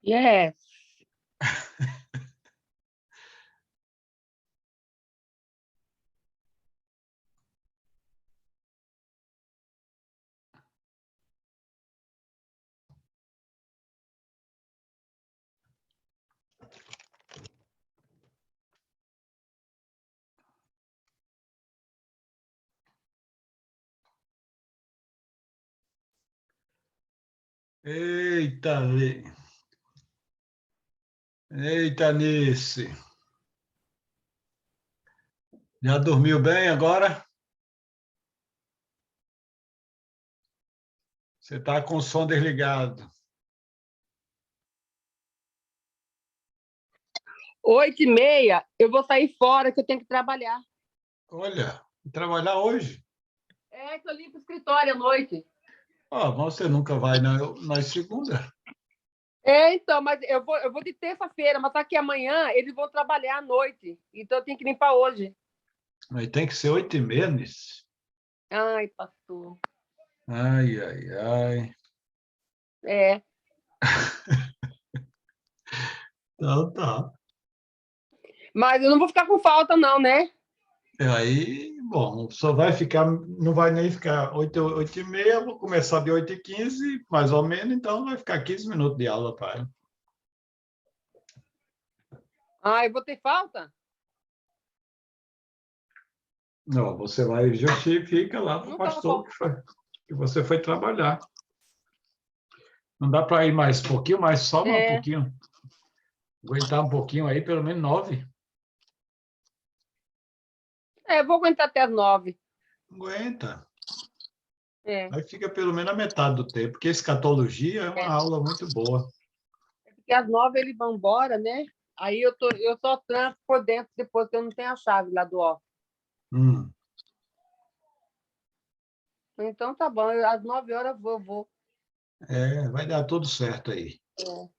Yes. Eita, eita, Nice. Já dormiu bem agora? Você está com o som desligado. 8h30, eu vou sair fora, que eu tenho que trabalhar. Olha, trabalhar hoje? É, que eu limpo o escritório à noite. Mas você nunca vai nas segunda. É, então, mas eu vou de terça-feira, mas só que amanhã eles vão trabalhar à noite. Então eu tenho que limpar hoje. Mas tem que ser 8h30, Nice. Ai, pastor. Ai, ai, ai. É. Então tá. Mas eu não vou ficar com falta, não, né? Aí, bom, só vai ficar, não vai nem ficar 8h30, vou começar de 8h15, mais ou menos, então vai ficar 15 minutos de aula para ela. Ah, eu vou ter falta? Não, você vai e justifica lá para o Nunca pastor vou. que você foi trabalhar. Não dá para ir mais um pouquinho, mais só um pouquinho. Aguentar um pouquinho aí, pelo menos 9. É, vou aguentar até as 9. Aguenta. É. Aí fica pelo menos a metade do tempo, porque escatologia é uma aula muito boa. Porque às 9 eles vão embora, né? Aí eu só tranco por dentro depois que eu não tenho a chave lá do office. Então tá bom, às 9 horas eu vou. É, vai dar tudo certo aí. É.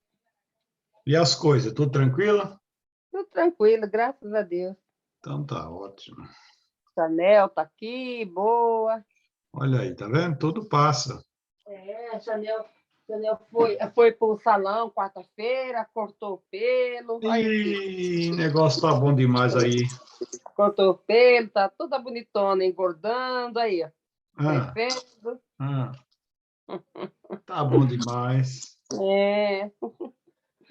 E as coisas, tudo tranquilo? Tudo tranquilo, graças a Deus. Então tá ótimo. Chanel tá aqui, boa. Olha aí, tá vendo? Tudo passa. É, Chanel foi pro salão quarta-feira, cortou o pelo. Aí, Ih, negócio tá bom demais aí. cortou o pelo, tá toda bonitona, engordando, aí, ó. Ah, Crescendo. ah, tá bom demais. É,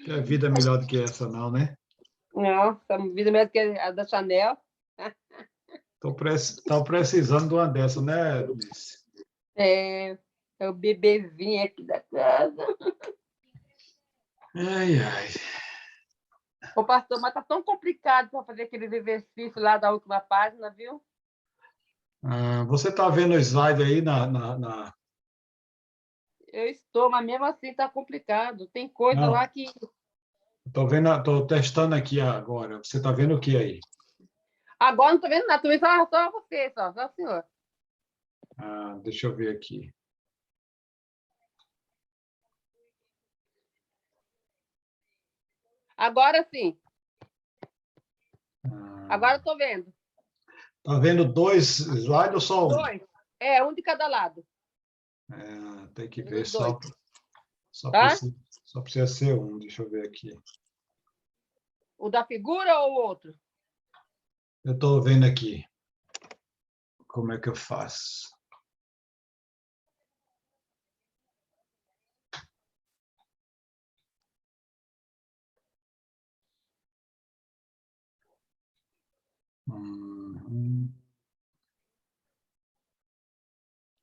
Que a vida é melhor do que essa, não, né? nossa, vida mesmo que a da Chanel. Tô precisando de uma dessa, né, Denise? É o bebezinho aqui da casa. Ai, ai. Ô, pastor, mas tá tão complicado para fazer aquele exercício lá da última página, viu? Você tá vendo o slide aí Eu estou, mas mesmo assim tá complicado. Tem coisa Não, lá que. tô vendo, tô testando aqui agora. Você tá vendo o que aí? Agora não tô vendo nada, tô vendo só você, só o senhor. Deixa eu ver aqui. Agora sim, agora Ah, eu tô vendo. tá vendo 2 slides ou só um? Dois. É, um de cada lado. Tem que Tô vendo ver os dois, tá? só precisa ser um. Deixa eu ver aqui. O da figura ou o outro? Eu estou vendo aqui. Como é que eu faço? Uhum.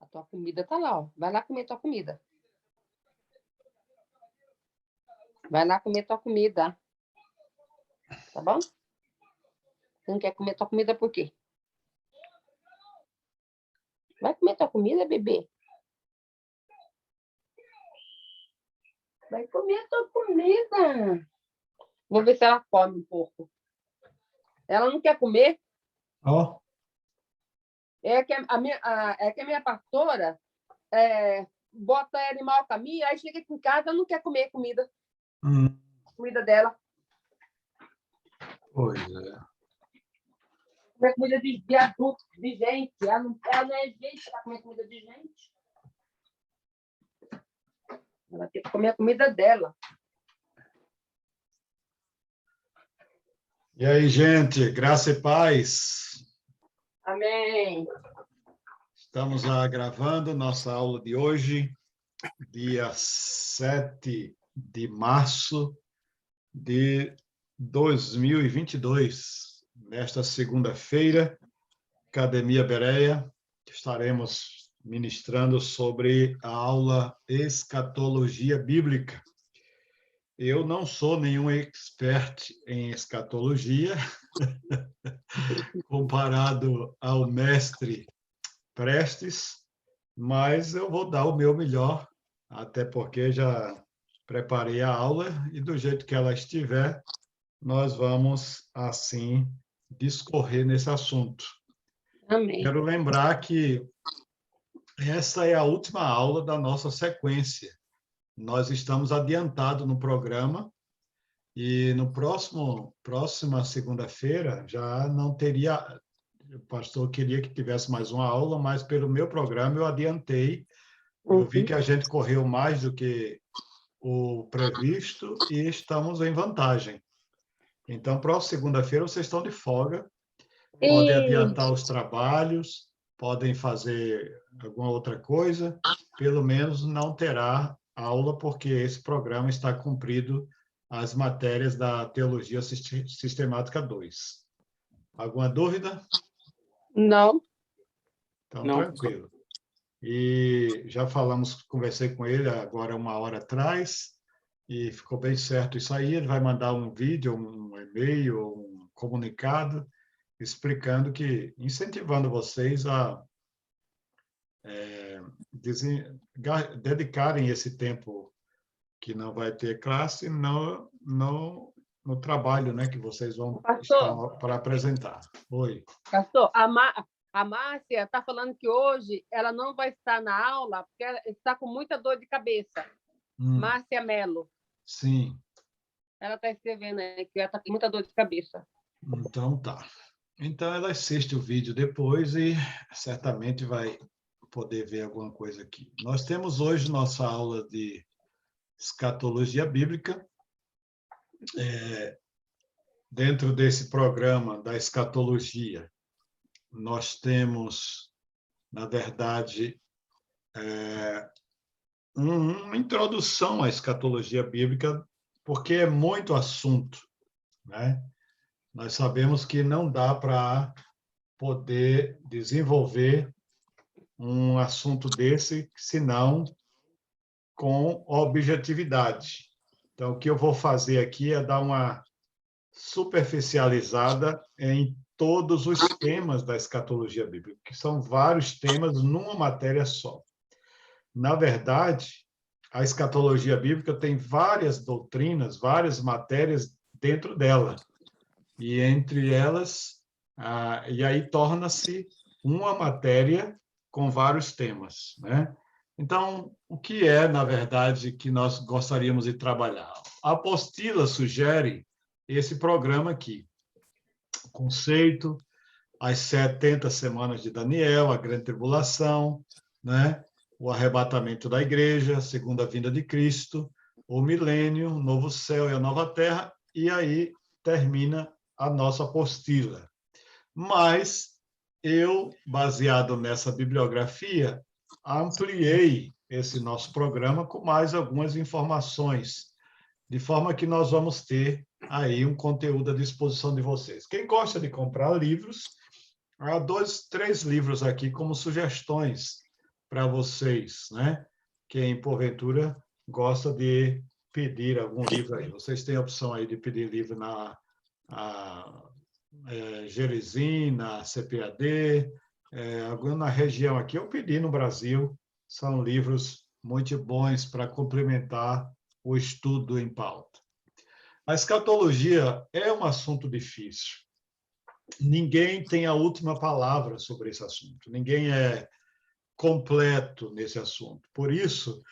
A tua comida tá lá, ó. Vai lá comer tua comida. Vai lá comer tua comida. Tá bom? Você não quer comer tua comida por quê? Vai comer tua comida, bebê. Vai comer tua comida. Vou ver se ela come um pouco. Ela não quer comer. Ó, É que a minha pastora bota ela em mau caminho, aí chega aqui em casa, ela não quer comer hum, comida dela. pois é. Comer comida de adulto, de gente. Ela não é gente para comer comida de gente. Ela tem que comer a comida dela. E aí, gente, graça e paz. Amém. Estamos gravando nossa aula de hoje, dia 7 de março de 2022. Nesta segunda-feira, Academia Bereia, estaremos ministrando sobre a aula Escatologia Bíblica. Eu não sou nenhum expert em escatologia, comparado ao mestre Prestes, mas eu vou dar o meu melhor, até porque já preparei a aula e do jeito que ela estiver, nós vamos, assim, discorrer nesse assunto. Amém. Quero lembrar que essa é a última aula da nossa sequência. Nós estamos adiantados no programa e no próxima segunda-feira já não teria. O pastor queria que tivesse mais uma aula, mas pelo meu programa eu adiantei. Eu vi que a gente correu mais do que o previsto e estamos em vantagem. Então, próxima segunda-feira vocês estão de folga, podem adiantar os trabalhos, podem fazer alguma outra coisa, pelo menos não terá aula, porque esse programa está cumprido as matérias da Teologia Sistemática 2. Alguma dúvida? Não. Então, Não. tranquilo. E já falamos, conversei com ele agora 1 hora atrás, e ficou bem certo isso aí. Ele vai mandar um vídeo, um e-mail, um comunicado, explicando que, incentivando vocês a dedicarem esse tempo que não vai ter classe no trabalho, né, que vocês vão estar Pastor, para apresentar. Oi. pastor, a Márcia está falando que hoje ela não vai estar na aula porque ela está com muita dor de cabeça. Márcia Mello. Sim. Ela está escrevendo aí que ela está com muita dor de cabeça. Então tá. Então ela assiste o vídeo depois e certamente vai poder ver alguma coisa aqui. Nós temos hoje nossa aula de escatologia bíblica. Dentro desse programa da escatologia, nós temos, na verdade, uma introdução à escatologia bíblica, porque é muito assunto, né? Nós sabemos que não dá para poder desenvolver um assunto desse, senão com objetividade. Então, o que eu vou fazer aqui é dar uma superficializada em todos os temas da escatologia bíblica, que são vários temas numa matéria só. Na verdade, a escatologia bíblica tem várias doutrinas, várias matérias dentro dela. E entre elas, e aí torna-se uma matéria com vários temas, né? Então, o que é, na verdade, que nós gostaríamos de trabalhar? A apostila sugere esse programa aqui. Conceito, as 70 semanas de Daniel, a grande tribulação, né? O arrebatamento da igreja, a segunda vinda de Cristo, o milênio, o novo céu e a nova terra, e aí termina a nossa apostila. Mas eu, baseado nessa bibliografia, ampliei esse nosso programa com mais algumas informações, de forma que nós vamos ter aí um conteúdo à disposição de vocês. Quem gosta de comprar livros, há 2, 3 livros aqui como sugestões para vocês, né? Quem, porventura, gosta de pedir algum livro aí. Vocês têm a opção aí de pedir livro na Gerizim, na CPAD, na região aqui, eu pedi no Brasil, são livros muito bons para complementar o estudo em pauta. A escatologia é um assunto difícil. Ninguém tem a última palavra sobre esse assunto. Ninguém é completo nesse assunto. Por isso,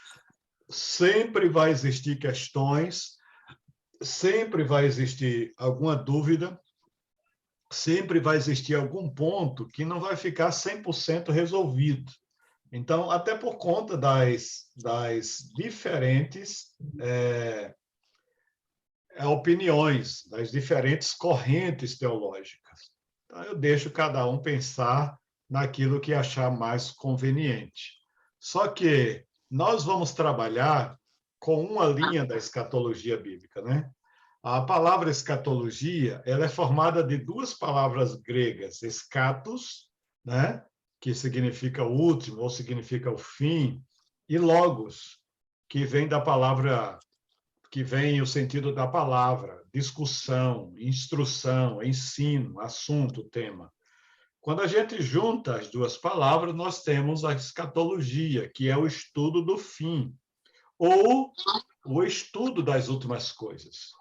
sempre vai existir questões, sempre vai existir alguma dúvida, sempre vai existir algum ponto que não vai ficar 100% resolvido. Então, até por conta das diferentes opiniões das diferentes correntes teológicas. Então, eu deixo cada um pensar naquilo que achar mais conveniente. Só que nós vamos trabalhar com uma linha da escatologia bíblica, né? A palavra escatologia, ela é formada de duas palavras gregas, escatos, né, que significa o último ou significa o fim, e logos, que vem da palavra, que vem o sentido da palavra, discussão, instrução, ensino, assunto, tema. Quando a gente junta as duas palavras, nós temos a escatologia, que é o estudo do fim, ou o estudo das últimas coisas,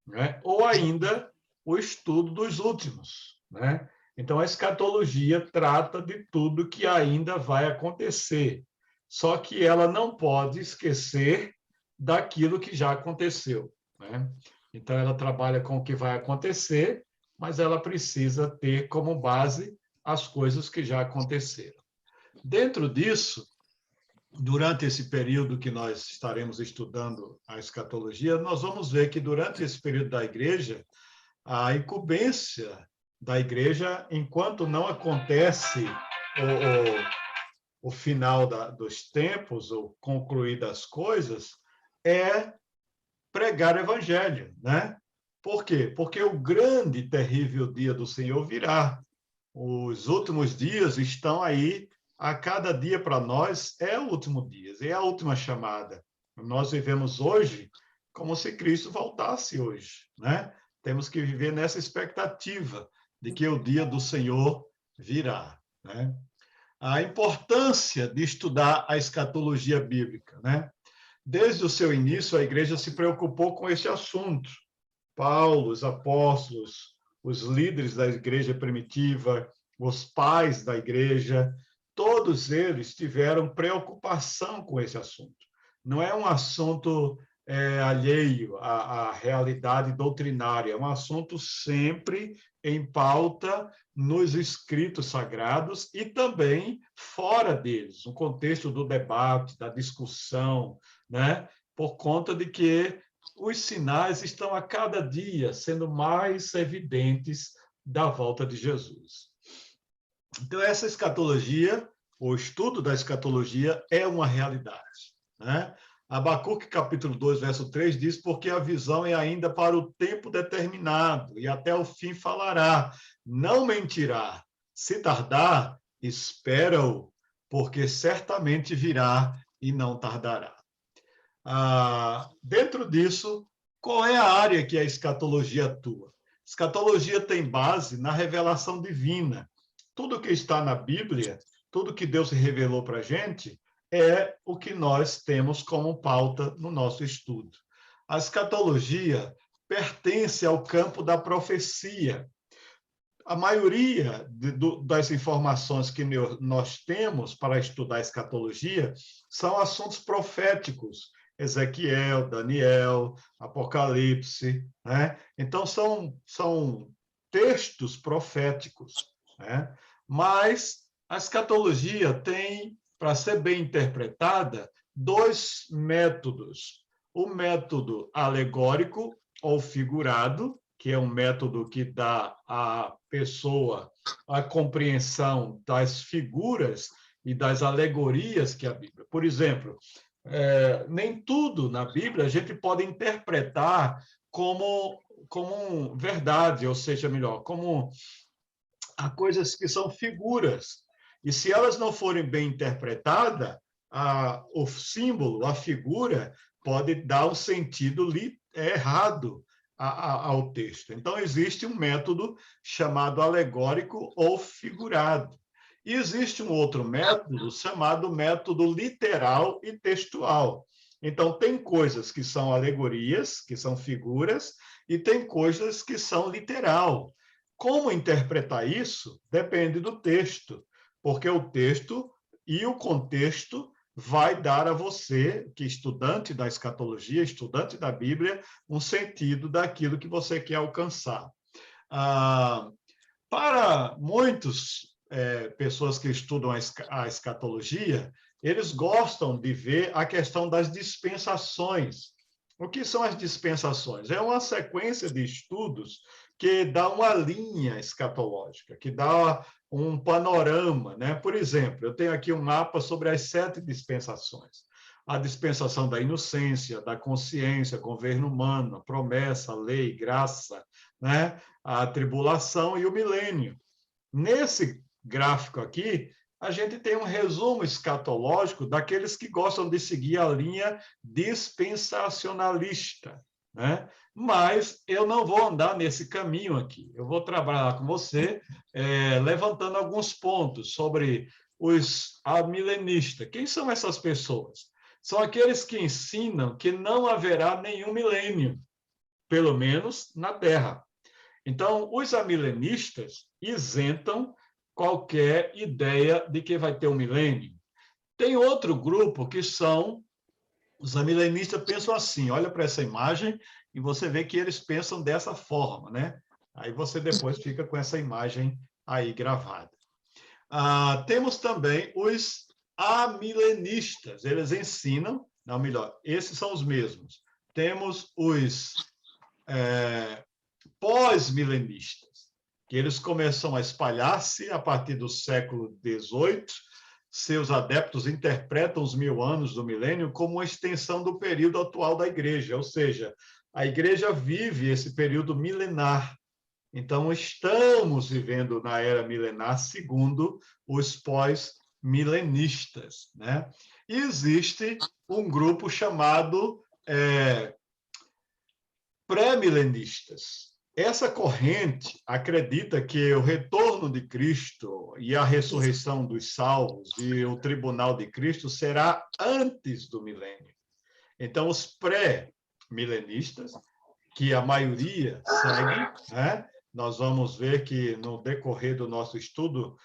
né? Ou ainda o estudo dos últimos, né? Então, a escatologia trata de tudo que ainda vai acontecer, só que ela não pode esquecer daquilo que já aconteceu, né? Então, ela trabalha com o que vai acontecer, mas ela precisa ter como base as coisas que já aconteceram. Dentro disso, durante esse período que nós estaremos estudando a escatologia, nós vamos ver que durante esse período da igreja, a incumbência da igreja, enquanto não acontece o final dos tempos, ou concluir das coisas, é pregar o evangelho, né? Por quê? Porque o grande e terrível dia do Senhor virá. Os últimos dias estão aí, a cada dia para nós é o último dia, é a última chamada. Nós vivemos hoje como se Cristo voltasse hoje, né? Temos que viver nessa expectativa de que o dia do Senhor virá, né? A importância de estudar a escatologia bíblica, né? Desde o seu início, a igreja se preocupou com esse assunto. Paulo, os apóstolos, os líderes da igreja primitiva, os pais da igreja, todos eles tiveram preocupação com esse assunto. Não é um assunto alheio à realidade doutrinária, é um assunto sempre em pauta nos escritos sagrados e também fora deles, no contexto do debate, da discussão, né? Por conta de que os sinais estão a cada dia sendo mais evidentes da volta de Jesus. Então, essa escatologia, o estudo da escatologia, é uma realidade, né? Abacuque, capítulo 2, verso 3, diz: porque a visão é ainda para o tempo determinado, e até o fim falará, não mentirá. Se tardar, espera-o, porque certamente virá e não tardará. Dentro disso, qual é a área que a escatologia atua? Escatologia tem base na revelação divina. Tudo que está na Bíblia, tudo que Deus revelou para a gente, é o que nós temos como pauta no nosso estudo. A escatologia pertence ao campo da profecia. A maioria das informações que nós temos para estudar a escatologia são assuntos proféticos. Ezequiel, Daniel, Apocalipse, né? Então, são textos proféticos, né? Mas a escatologia tem, para ser bem interpretada, dois métodos. O método alegórico ou figurado, que é um método que dá à pessoa a compreensão das figuras e das alegorias que a Bíblia. Por exemplo, nem tudo na Bíblia a gente pode interpretar como verdade, ou seja, melhor, como há coisas que são figuras. E se elas não forem bem interpretadas, o símbolo, a figura, pode dar um sentido errado ao texto. Então, existe um método chamado alegórico ou figurado. E existe um outro método chamado método literal e textual. Então, tem coisas que são alegorias, que são figuras, e tem coisas que são literal. Como interpretar isso depende do texto, porque o texto e o contexto vai dar a você, que estudante da escatologia, estudante da Bíblia, um sentido daquilo que você quer alcançar. Para muitas pessoas que estudam a escatologia, eles gostam de ver a questão das dispensações. O que são as dispensações? É uma sequência de estudos que dá uma linha escatológica, que dá um panorama, né? Por exemplo, eu tenho aqui um mapa sobre as 7 dispensações. A dispensação da inocência, da consciência, governo humano, a promessa, a lei, graça, né? A tribulação e o milênio. Nesse gráfico aqui, a gente tem um resumo escatológico daqueles que gostam de seguir a linha dispensacionalista, né? Mas eu não vou andar nesse caminho aqui. Eu vou trabalhar com você, levantando alguns pontos sobre os amilenistas. Quem são essas pessoas? São aqueles que ensinam que não haverá nenhum milênio, pelo menos na Terra. Então, os amilenistas isentam qualquer ideia de que vai ter um milênio. Tem outro grupo que são os amilenistas, pensam assim, olha para essa imagem e você vê que eles pensam dessa forma, né? Aí você depois fica com essa imagem aí gravada. Temos também os amilenistas, eles ensinam, não, melhor, esses são os mesmos. Temos os pós-milenistas, que eles começam a espalhar-se a partir do século XVIII. Seus adeptos interpretam os 1000 anos do milênio como uma extensão do período atual da igreja, ou seja, a igreja vive esse período milenar. Então, estamos vivendo na era milenar, segundo os pós-milenistas, né? E existe um grupo chamado pré-milenistas. Essa corrente acredita que o retorno de Cristo e a ressurreição dos salvos e o tribunal de Cristo será antes do milênio. Então, os pré-milenistas, que a maioria segue, né? Nós vamos ver que no decorrer do nosso estudo,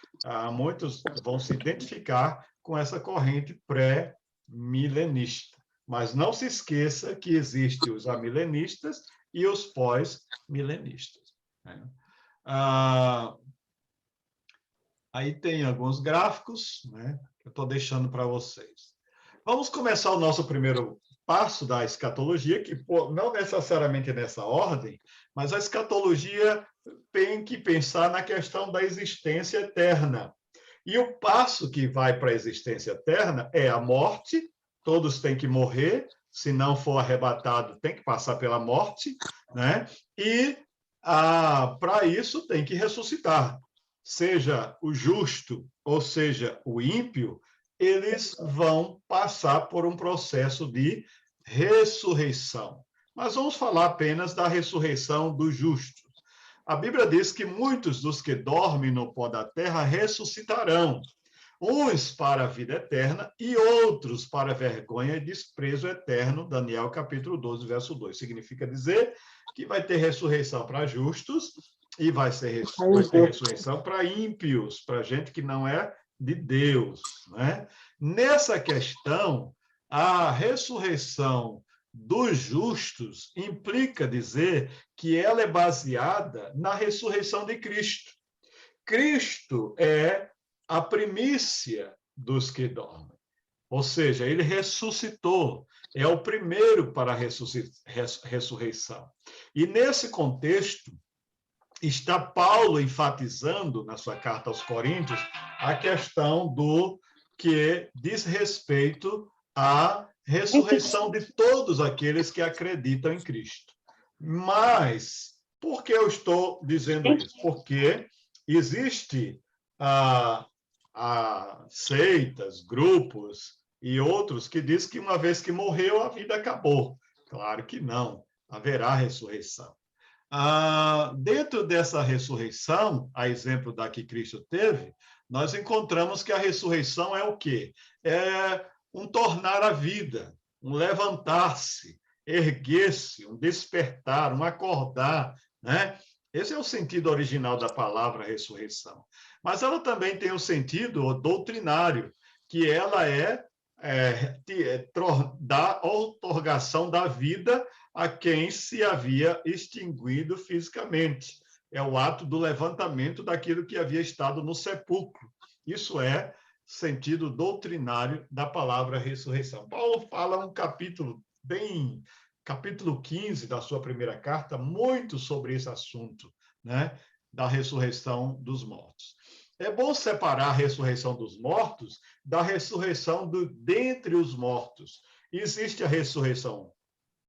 muitos vão se identificar com essa corrente pré-milenista. Mas não se esqueça que existem os amilenistas e os pós-milenistas. Né? Aí tem alguns gráficos, né, que eu estou deixando para vocês. Vamos começar o nosso primeiro passo da escatologia, que não necessariamente nessa ordem, mas a escatologia tem que pensar na questão da existência eterna. E o passo que vai para a existência eterna é a morte, todos têm que morrer, se não for arrebatado, tem que passar pela morte, né? E para isso tem que ressuscitar. Seja o justo ou seja o ímpio, eles vão passar por um processo de ressurreição. Mas vamos falar apenas da ressurreição dos justos. A Bíblia diz que muitos dos que dormem no pó da terra ressuscitarão, uns para a vida eterna e outros para a vergonha e desprezo eterno. Daniel capítulo 12, verso 2. Significa dizer que vai ter ressurreição para justos e vai ter ressurreição para ímpios, para gente que não é de Deus, né? Nessa questão, a ressurreição dos justos implica dizer que ela é baseada na ressurreição de Cristo. Cristo é a primícia dos que dormem. Ou seja, ele ressuscitou, é o primeiro para a ressurreição. E nesse contexto, está Paulo enfatizando, na sua carta aos Coríntios, a questão do que diz respeito à ressurreição de todos aqueles que acreditam em Cristo. Mas, por que eu estou dizendo isso? Porque existe seitas, grupos e outros que dizem que uma vez que morreu, a vida acabou. Claro que não, haverá ressurreição. Dentro dessa ressurreição, a exemplo da que Cristo teve, nós encontramos que a ressurreição é o quê? É um tornar a vida, um levantar-se, erguer-se, um despertar, um acordar, né? Esse é o sentido original da palavra ressurreição. Mas ela também tem um sentido doutrinário, que ela da outorgação da vida a quem se havia extinguido fisicamente. É o ato do levantamento daquilo que havia estado no sepulcro. Isso é sentido doutrinário da palavra ressurreição. Paulo fala um capítulo bem capítulo 15 da sua primeira carta, muito sobre esse assunto, né, da ressurreição dos mortos. É bom separar a ressurreição dos mortos da ressurreição dentre os mortos. Existe a ressurreição,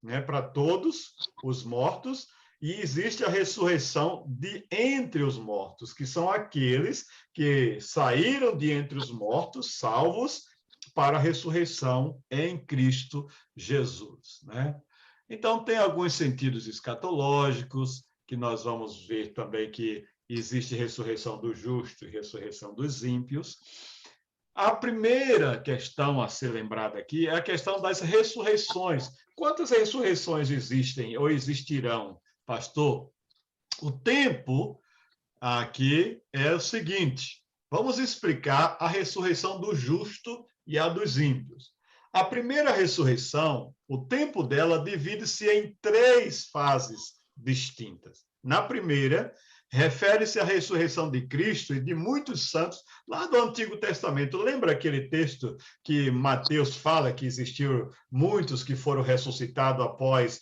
né, para todos os mortos, e existe a ressurreição de entre os mortos, que são aqueles que saíram de entre os mortos, salvos, para a ressurreição em Cristo Jesus, né? Então, tem alguns sentidos escatológicos, que nós vamos ver também que existe ressurreição do justo e ressurreição dos ímpios. A primeira questão a ser lembrada aqui é a questão das ressurreições. Quantas ressurreições existem ou existirão, pastor? O tempo aqui é o seguinte: vamos explicar a ressurreição do justo e a dos ímpios. A primeira ressurreição, o tempo dela divide-se em 3 fases distintas. Na primeira, refere-se à ressurreição de Cristo e de muitos santos lá do Antigo Testamento. Lembra aquele texto que Mateus fala que existiram muitos que foram ressuscitados após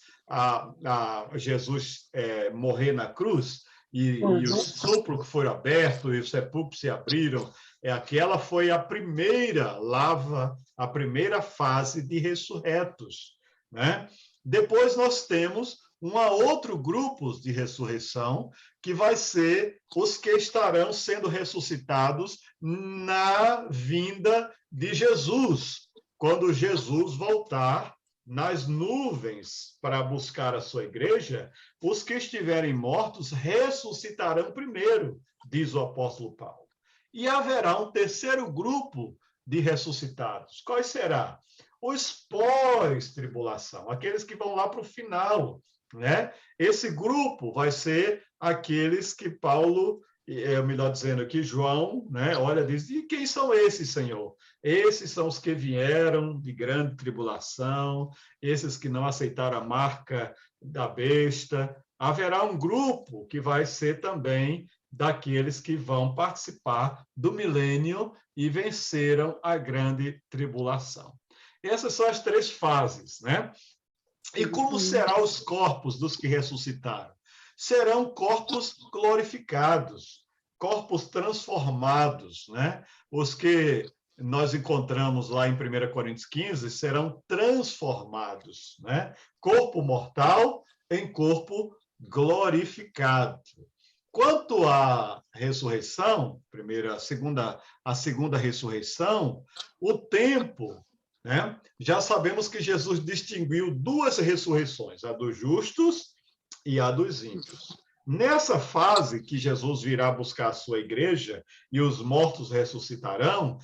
Jesus morrer na cruz? E os sepulcros foram abertos, e os sepulcros se abriram. Aquela foi a primeira lava, a primeira fase de ressurretos, né? Depois nós temos outro grupo de ressurreição, que vai ser os que estarão sendo ressuscitados na vinda de Jesus, quando Jesus voltar nas nuvens para buscar a sua igreja. Os que estiverem mortos ressuscitarão primeiro, diz o apóstolo Paulo. E haverá um terceiro grupo de ressuscitados. Quais será? Os pós-tribulação, aqueles que vão lá para o final, né? Esse grupo vai ser aqueles que Paulo, melhor dizendo que João, né, olha, diz: e quem são esses, Senhor? Esses são os que vieram de grande tribulação, esses que não aceitaram a marca da besta. Haverá um grupo que vai ser também daqueles que vão participar do milênio e venceram a grande tribulação. Essas são as 3 fases, né? E como serão os corpos dos que ressuscitaram? Serão corpos glorificados, corpos transformados, né? Os que nós encontramos lá em 1 Coríntios 15 serão transformados, né? Corpo mortal em corpo glorificado. Quanto à ressurreição, a segunda ressurreição, o tempo, né? Já sabemos que Jesus distinguiu 2 ressurreições, a dos justos e a dos ímpios. Nessa fase que Jesus virá buscar a sua igreja e os mortos ressuscitarão,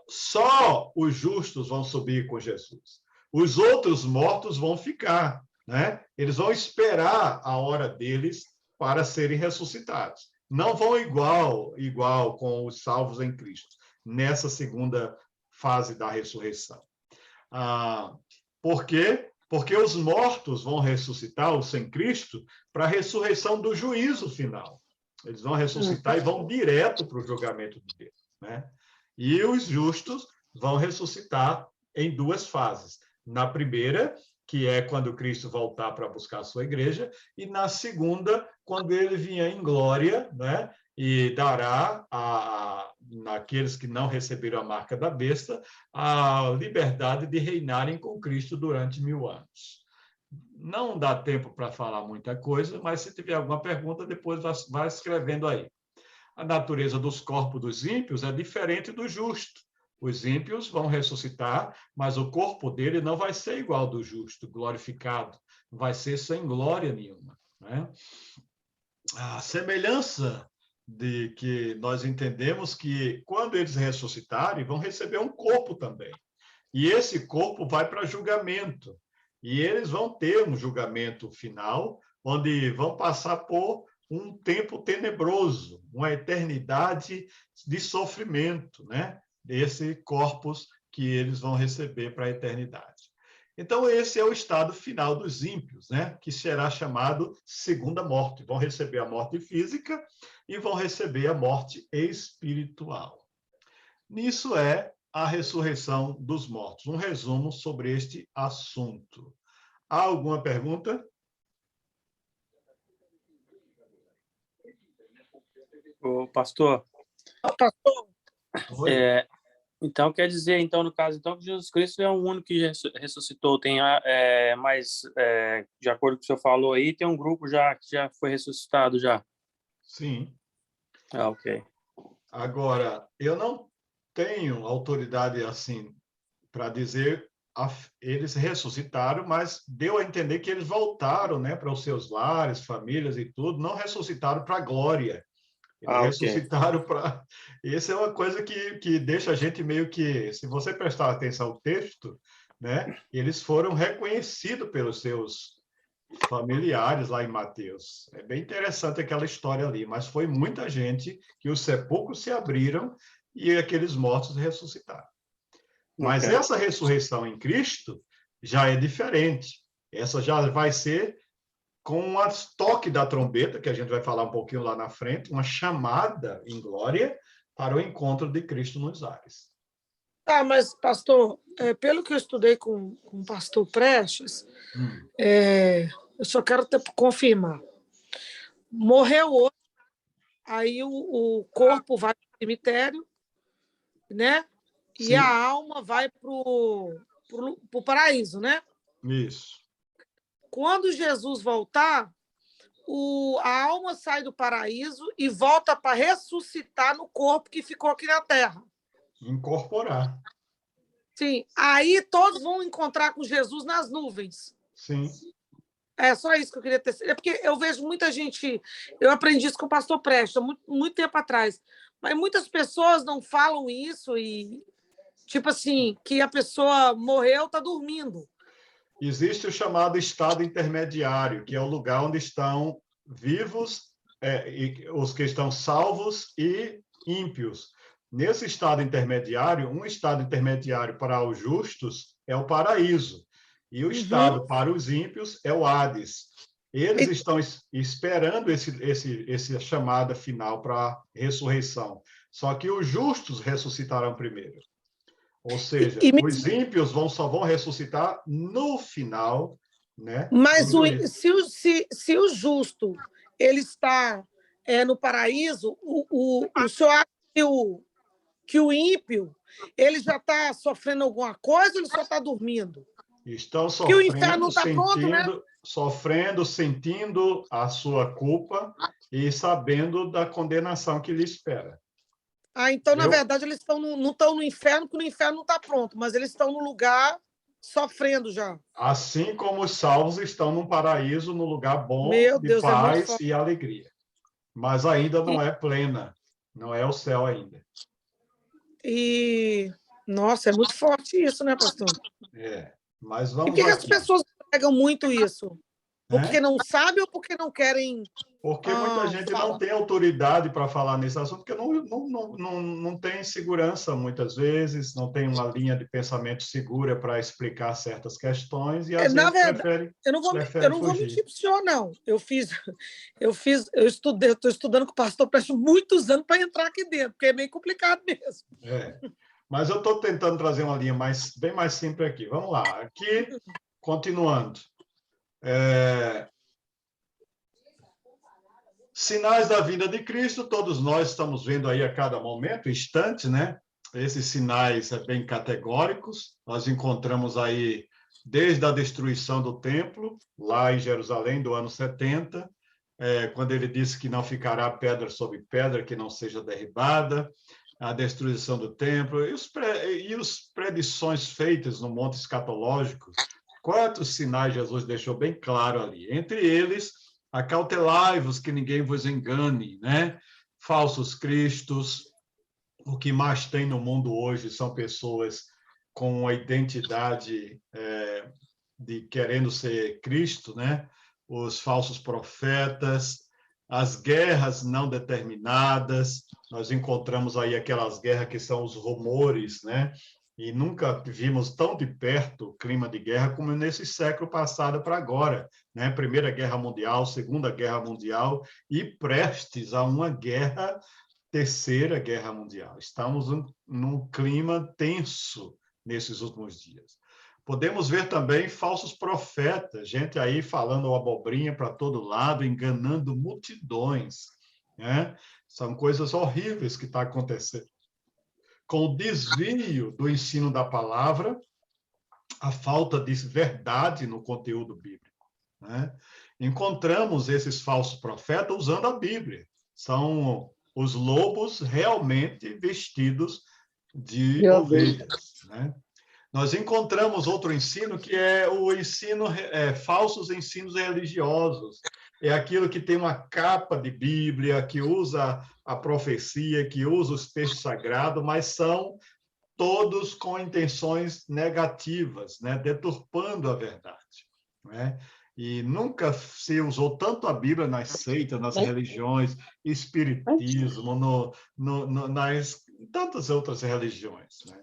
só os justos vão subir com Jesus. Os outros mortos vão ficar, né? Eles vão esperar a hora deles para serem ressuscitados. Não vão igual com os salvos em Cristo, nessa segunda fase da ressurreição. Por quê? Porque os mortos vão ressuscitar, os sem Cristo, para a ressurreição do juízo final. Eles vão ressuscitar e vão direto para o julgamento de Deus, né? E os justos vão ressuscitar em 2 fases. Na primeira, que é quando Cristo voltar para buscar a sua igreja, e na segunda, quando ele vier em glória, né? E dará naqueles que não receberam a marca da besta a liberdade de reinarem com Cristo durante 1000 anos. Não dá tempo para falar muita coisa, mas se tiver alguma pergunta, depois vai escrevendo aí. A natureza dos corpos dos ímpios é diferente do justo. Os ímpios vão ressuscitar, mas o corpo dele não vai ser igual ao do justo, glorificado. Vai ser sem glória nenhuma, né? A semelhança de que nós entendemos que quando eles ressuscitarem, vão receber um corpo também. E esse corpo vai para julgamento. E eles vão ter um julgamento final, onde vão passar por um tempo tenebroso, uma eternidade de sofrimento, né? Esse corpos que eles vão receber para a eternidade. Então, esse é o estado final dos ímpios, né? Que será chamado segunda morte. Vão receber a morte física e vão receber a morte espiritual. Nisso é a ressurreição dos mortos. Um resumo sobre este assunto. Há alguma pergunta? Ô, pastor, Oi. então quer dizer, então, no caso, então, que Jesus Cristo é o único que ressuscitou. Tem, mas, de acordo com o que o senhor falou aí, tem um grupo já que já foi ressuscitado já. Sim. Ah, ok. Agora, eu não tenho autoridade assim para dizer eles ressuscitaram, mas deu a entender que eles voltaram, né, para os seus lares, famílias e tudo, não ressuscitaram para a glória. Eles Ah, ok. ressuscitaram para. Isso é uma coisa que deixa a gente meio que, se você prestar atenção ao texto, né, eles foram reconhecidos pelos seus familiares lá em Mateus. É bem interessante aquela história ali, mas foi muita gente que os sepulcros se abriram e aqueles mortos ressuscitaram. Mas Ok. essa ressurreição em Cristo já é diferente. Essa já vai ser com um toque da trombeta, que a gente vai falar um pouquinho lá na frente, uma chamada em glória para o encontro de Cristo nos ares. Tá, mas, pastor, pelo que eu estudei com o pastor Prestes, eu só quero confirmar. Morreu hoje, aí o corpo vai para o cemitério, né? E Sim. a alma vai para o paraíso, né? Isso. Quando Jesus voltar, a alma sai do paraíso e volta para ressuscitar no corpo que ficou aqui na Terra. Incorporar. Sim, aí todos vão encontrar com Jesus nas nuvens. Sim. É só isso que eu queria ter. É porque eu vejo muita gente. Eu aprendi isso com o pastor Prestes, muito tempo atrás. Mas muitas pessoas não falam isso e, tipo assim, que a pessoa morreu, está dormindo. Existe o chamado estado intermediário, que é o lugar onde estão vivos, os que estão salvos e ímpios. Nesse estado intermediário, um estado intermediário para os justos é o paraíso, e o estado para os ímpios é o Hades. Eles estão esperando essa chamada final para a ressurreição. Só que os justos ressuscitarão primeiro. Ou seja, os ímpios só vão ressuscitar no final, né? Mas se o justo ele está no paraíso, o senhor acha que o ímpio ele já está sofrendo alguma coisa ou ele só está dormindo? Estão Porque o inferno sofrendo, não está pronto, né? sofrendo, sentindo a sua culpa e sabendo da condenação que lhe espera. Então, na verdade, eles não estão no inferno, porque o inferno não está pronto, mas eles estão no lugar sofrendo já. Assim como os salvos estão num paraíso, num lugar bom, Meu de Deus, paz e alegria. Mas ainda não é plena, não é o céu ainda. Nossa, é muito forte isso, né, pastor? Mas E vamos por que as pessoas pregam muito isso? Porque não sabem ou porque não querem? Porque muita gente não tem autoridade para falar nesse assunto, porque não tem segurança muitas vezes, não tem uma linha de pensamento segura para explicar certas questões e às vezes prefere eu não vou mentir para o senhor, não. Estou estudando com o pastor Prestes muitos anos para entrar aqui dentro, porque é meio complicado mesmo. Mas eu estou tentando trazer uma linha bem mais simples aqui. Vamos lá. Aqui, continuando. Sinais da vinda de Cristo, todos nós estamos vendo aí a cada momento, instante, né? Esses sinais bem categóricos. Nós encontramos aí desde a destruição do templo, lá em Jerusalém, do ano 70, quando ele disse que não ficará pedra sobre pedra que não seja derribada, a destruição do templo, e as predições feitas no Monte Escatológico. Quantos sinais Jesus deixou bem claro ali? Entre eles, acautelai-vos que ninguém vos engane, né? Falsos cristos. O que mais tem no mundo hoje são pessoas com a identidade de querendo ser Cristo, né? Os falsos profetas, as guerras não determinadas. Nós encontramos aí aquelas guerras que são os rumores, né? E nunca vimos tão de perto o clima de guerra como nesse século passado para agora, né? Primeira Guerra Mundial, Segunda Guerra Mundial e prestes a uma Terceira Guerra Mundial. Estamos num clima tenso nesses últimos dias. Podemos ver também falsos profetas, gente aí falando abobrinha para todo lado, enganando multidões, né? São coisas horríveis que estão acontecendo. Com o desvio do ensino da palavra, a falta de verdade no conteúdo bíblico, né? Encontramos esses falsos profetas usando a Bíblia. São os lobos realmente vestidos de ovelhas, né? Nós encontramos outro ensino que é o ensino, falsos ensinos religiosos. É aquilo que tem uma capa de Bíblia, que usa a profecia, que usa os textos sagrados, mas são todos com intenções negativas, né? Deturpando a verdade, né? E nunca se usou tanto a Bíblia nas seitas, nas religiões, espiritismo, nas tantas outras religiões, né?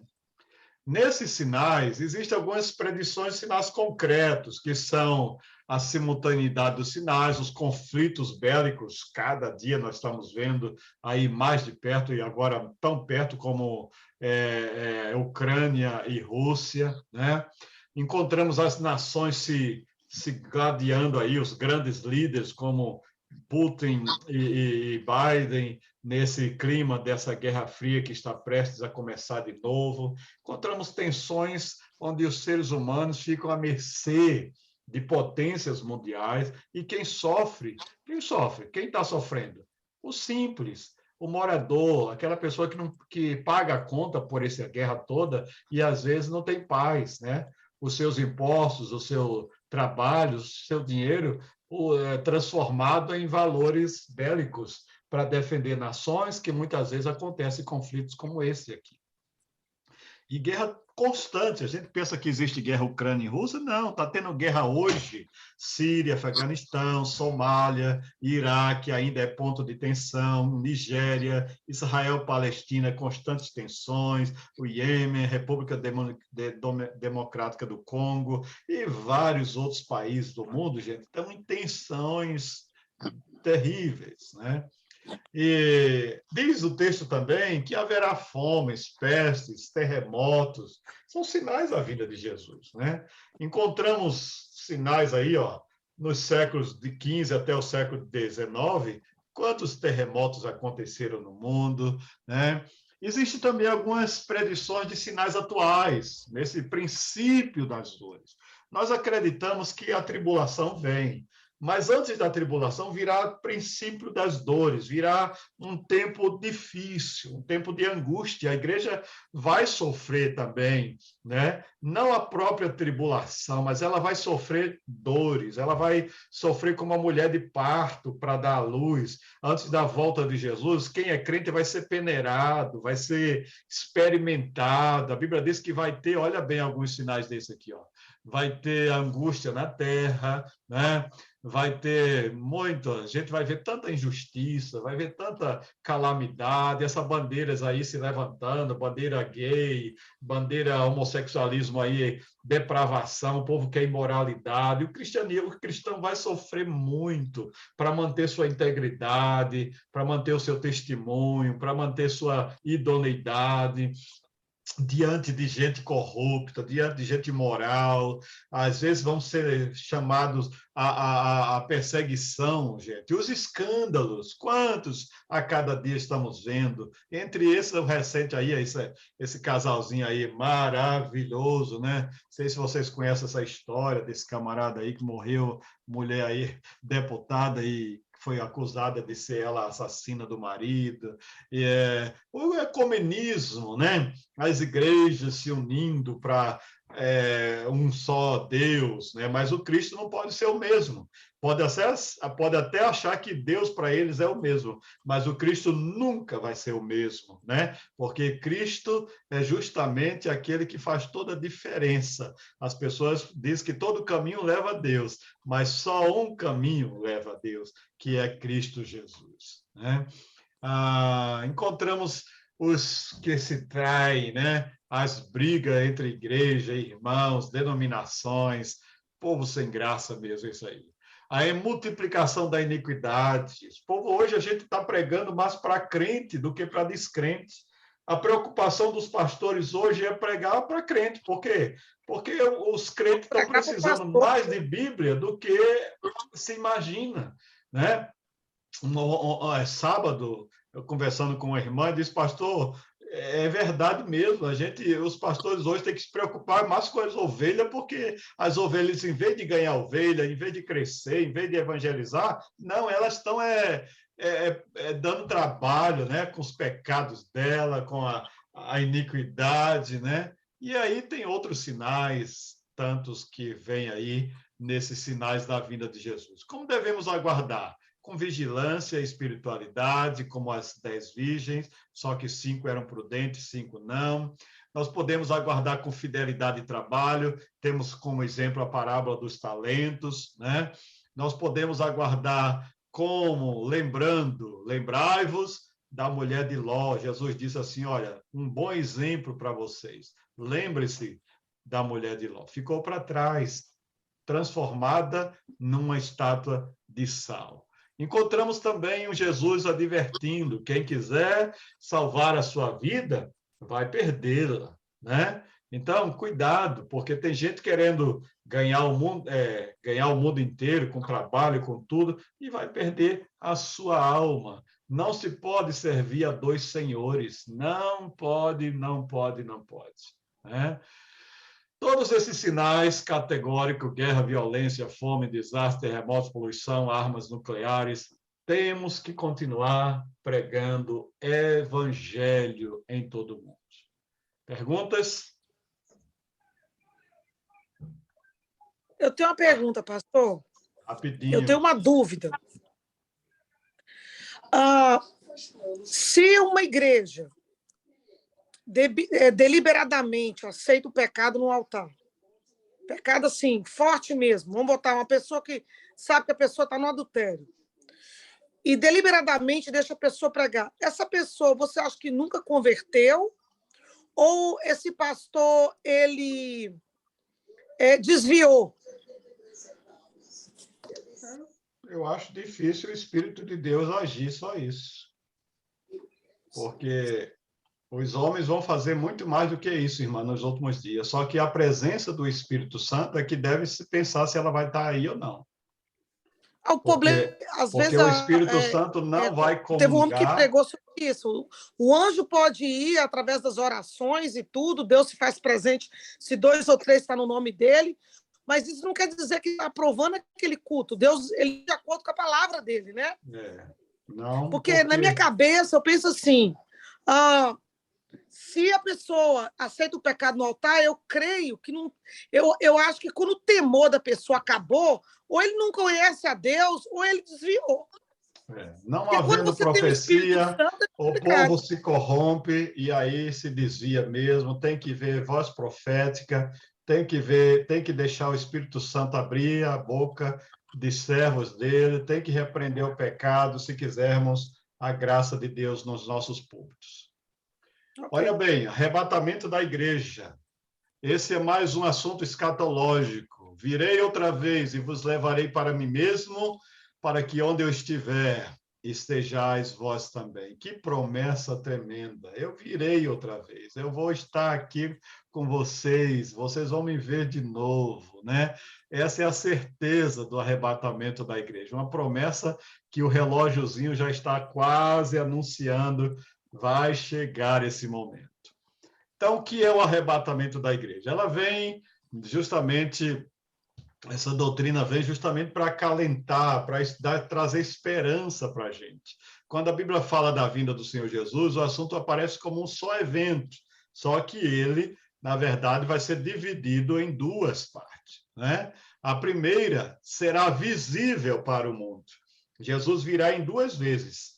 Nesses sinais, existem algumas predições de sinais concretos, que são a simultaneidade dos sinais, os conflitos bélicos, cada dia nós estamos vendo aí mais de perto, e agora tão perto como Ucrânia e Rússia, né? Encontramos as nações se gladiando aí, os grandes líderes como Putin e Biden, nesse clima dessa Guerra Fria que está prestes a começar de novo. Encontramos tensões onde os seres humanos ficam à mercê de potências mundiais, e quem sofre? Quem sofre? Quem está sofrendo? O simples, o morador, aquela pessoa que paga a conta por essa guerra toda e às vezes não tem paz, né? Os seus impostos, o seu trabalho, o seu dinheiro transformado em valores bélicos para defender nações, que muitas vezes acontecem conflitos como esse aqui. E guerra constante. A gente pensa que existe guerra Ucrânia e Rússia. Não, está tendo guerra hoje. Síria, Afeganistão, Somália, Iraque ainda é ponto de tensão, Nigéria, Israel, Palestina, constantes tensões, o Iêmen, República Democrática do Congo e vários outros países do mundo, gente, estão em tensões terríveis, né? E diz o texto também que haverá fomes, pestes, terremotos, são sinais da vinda de Jesus, né? Encontramos sinais aí, ó, nos séculos de 15 até o século 19, quantos terremotos aconteceram no mundo, né? Existem também algumas predições de sinais atuais, nesse princípio das dores. Nós acreditamos que a tribulação vem, mas antes da tribulação virá o princípio das dores, virá um tempo difícil, um tempo de angústia. A igreja vai sofrer também, né? Não a própria tribulação, mas ela vai sofrer dores, ela vai sofrer como uma mulher de parto para dar à luz. Antes da volta de Jesus, quem é crente vai ser peneirado, vai ser experimentado. A Bíblia diz que vai ter, olha bem alguns sinais desse aqui, ó. Vai ter angústia na terra, né? Vai ter muito, a gente vai ver tanta injustiça, vai ver tanta calamidade, essas bandeiras aí se levantando, bandeira gay, bandeira homossexualismo aí, depravação, o povo quer imoralidade, o cristão vai sofrer muito para manter sua integridade, para manter o seu testemunho, para manter sua idoneidade, diante de gente corrupta, diante de gente imoral, às vezes vão ser chamados à perseguição, gente. Os escândalos, quantos a cada dia estamos vendo? Entre esses, o recente aí, esse casalzinho aí maravilhoso, né? Não sei se vocês conhecem essa história desse camarada aí que morreu, mulher aí, deputada e foi acusada de ser ela a assassina do marido, o ecumenismo, né? As igrejas se unindo para um só Deus, né? Mas o Cristo não pode ser o mesmo. Pode até achar que Deus para eles é o mesmo, mas o Cristo nunca vai ser o mesmo, né? Porque Cristo é justamente aquele que faz toda a diferença. As pessoas dizem que todo caminho leva a Deus, mas só um caminho leva a Deus, que é Cristo Jesus, né? Encontramos os que se traem, né? As brigas entre igreja, irmãos, denominações, povo sem graça mesmo, isso aí. A multiplicação da iniquidade. O povo hoje a gente está pregando mais para crente do que para descrente. A preocupação dos pastores hoje é pregar para crente. Por quê? Porque os crentes estão precisando mais de Bíblia do que se imagina, né? Sábado, eu conversando com uma irmã, disse, pastor, é verdade mesmo, os pastores hoje têm que se preocupar mais com as ovelhas, porque as ovelhas, em vez de ganhar ovelha, em vez de crescer, em vez de evangelizar, não, elas estão dando trabalho, né, com os pecados dela, com a iniquidade, né? E aí tem outros sinais, tantos que vêm aí nesses sinais da vinda de Jesus. Como devemos aguardar? Com vigilância e espiritualidade, como as 10 virgens, só que 5 eram prudentes, 5 não. Nós podemos aguardar com fidelidade e trabalho, temos como exemplo a parábola dos talentos, né? Nós podemos aguardar como, lembrai-vos da mulher de Ló. Jesus disse assim, olha, um bom exemplo para vocês. Lembre-se da mulher de Ló. Ficou para trás, transformada numa estátua de sal. Encontramos também um Jesus advertindo, quem quiser salvar a sua vida, vai perdê-la, né? Então, cuidado, porque tem gente querendo ganhar o mundo inteiro com trabalho, com tudo, e vai perder a sua alma. Não se pode servir a 2 senhores. Não pode, não pode, não pode, né? Todos esses sinais categóricos, guerra, violência, fome, desastre, terremotos, poluição, armas nucleares, temos que continuar pregando evangelho em todo o mundo. Perguntas? Eu tenho uma pergunta, pastor. Rapidinho. Eu tenho uma dúvida. Se uma igreja deliberadamente aceita o pecado no altar, pecado assim, forte mesmo, vamos botar uma pessoa que sabe que a pessoa está no adultério, e deliberadamente deixa a pessoa pregar, essa pessoa, você acha que nunca converteu? Ou esse pastor, ele desviou? Eu acho difícil o Espírito de Deus agir só isso. Porque os homens vão fazer muito mais do que isso, irmã, nos últimos dias. Só que a presença do Espírito Santo é que deve se pensar se ela vai estar aí ou não. O problema, às vezes, o Espírito Santo não vai comungar. Teve um homem que pregou sobre isso. O anjo pode ir através das orações e tudo, Deus se faz presente se 2 ou 3 estão no nome dele, mas isso não quer dizer que está aprovando aquele culto. Deus, ele de acordo com a palavra dele, né? Não, porque na minha cabeça, eu penso assim, se a pessoa aceita o pecado no altar, eu creio que não... Eu acho que quando o temor da pessoa acabou, ou ele não conhece a Deus, ou ele desviou. Não havendo profecia, o povo se corrompe e aí se desvia mesmo. Tem que ver voz profética, tem que deixar o Espírito Santo abrir a boca de servos dele, tem que repreender o pecado se quisermos a graça de Deus nos nossos púlpitos. Olha bem, arrebatamento da igreja. Esse é mais um assunto escatológico. Virei outra vez e vos levarei para mim mesmo, para que onde eu estiver, estejais vós também. Que promessa tremenda. Eu virei outra vez. Eu vou estar aqui com vocês. Vocês vão me ver de novo, né? Essa é a certeza do arrebatamento da igreja. Uma promessa que o relógiozinho já está quase anunciando. Vai chegar esse momento. Então, o que é o arrebatamento da igreja? Ela vem justamente, essa doutrina vem justamente para acalentar, para trazer esperança para a gente. Quando a Bíblia fala da vinda do Senhor Jesus, o assunto aparece como um só evento, só que ele, na verdade, vai ser dividido em 2 partes, né? A primeira será visível para o mundo. Jesus virá em 2 vezes.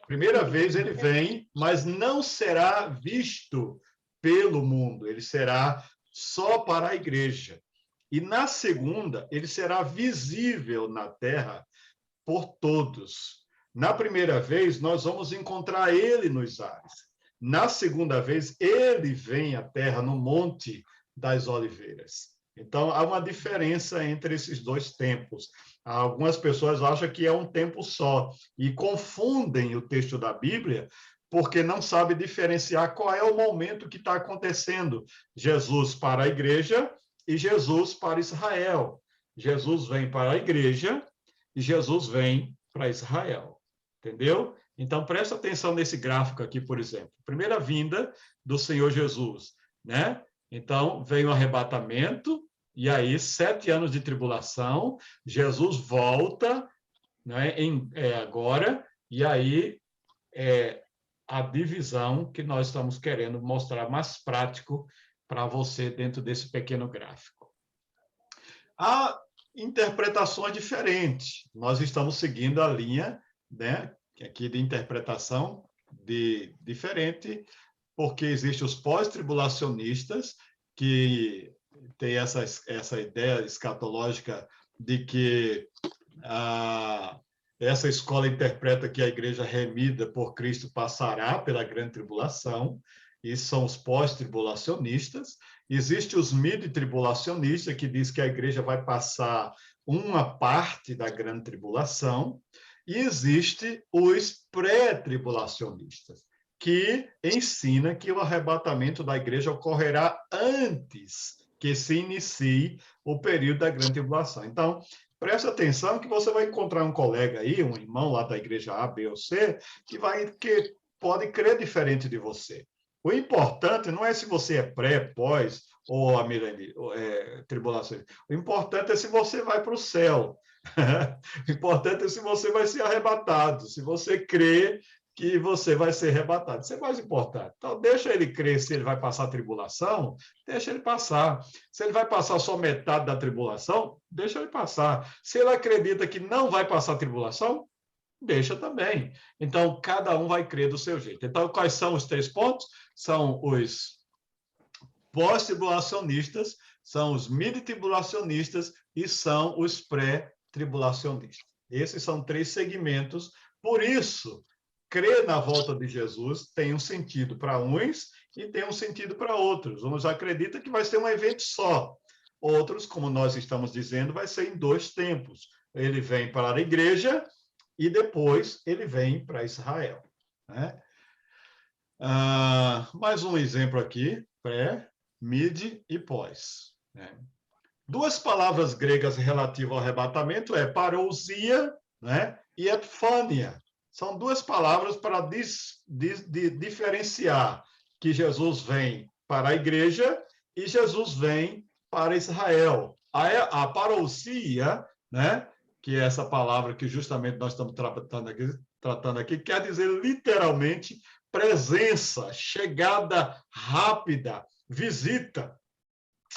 Primeira vez ele vem, mas não será visto pelo mundo, ele será só para a igreja. E na segunda, ele será visível na terra por todos. Na primeira vez, nós vamos encontrar ele nos ares. Na segunda vez, ele vem à terra no Monte das Oliveiras. Então, há uma diferença entre esses 2 tempos. Algumas pessoas acham que é um tempo só e confundem o texto da Bíblia porque não sabe diferenciar qual é o momento que está acontecendo. Jesus para a igreja e Jesus para Israel. Jesus vem para a igreja e Jesus vem para Israel. Entendeu? Então, presta atenção nesse gráfico aqui, por exemplo. Primeira vinda do Senhor Jesus, né? Então, vem o arrebatamento, e aí 7 anos de tribulação, Jesus volta, né, agora, e aí a divisão que nós estamos querendo mostrar mais prático para você dentro desse pequeno gráfico. Há interpretações diferentes. Nós estamos seguindo a linha, né, aqui de interpretação diferente, porque existem os pós-tribulacionistas que têm essa ideia escatológica de que essa escola interpreta que a igreja remida por Cristo passará pela grande tribulação, e são os pós-tribulacionistas. Existem os mid-tribulacionistas, que diz que a igreja vai passar uma parte da grande tribulação, e existe os pré-tribulacionistas, que ensina que o arrebatamento da igreja ocorrerá antes que se inicie o período da grande tribulação. Então, preste atenção que você vai encontrar um colega aí, um irmão lá da igreja A, B ou C, que pode crer diferente de você. O importante não é se você é pré, pós ou tribulação. O importante é se você vai para o céu. O importante é se você vai ser arrebatado, se você crê que você vai ser arrebatado. Isso é mais importante. Então, deixa ele crer se ele vai passar a tribulação, deixa ele passar. Se ele vai passar só metade da tribulação, deixa ele passar. Se ele acredita que não vai passar a tribulação, deixa também. Então, cada um vai crer do seu jeito. Então, quais são os 3 pontos? São os pós-tribulacionistas, são os mid-tribulacionistas e são os pré-tribulacionistas. Esses são 3 segmentos. Por isso, crer na volta de Jesus tem um sentido para uns e tem um sentido para outros. Uns acreditam que vai ser um evento só. Outros, como nós estamos dizendo, vai ser em 2 tempos. Ele vem para a igreja e depois ele vem para Israel, né? Mais um exemplo aqui, pré, mid e pós, né? 2 palavras gregas relativas ao arrebatamento é parousia, né, e epifania. São 2 palavras para diferenciar que Jesus vem para a igreja e Jesus vem para Israel. A parousia, né, que é essa palavra que justamente nós estamos tratando aqui, quer dizer literalmente presença, chegada rápida, visita.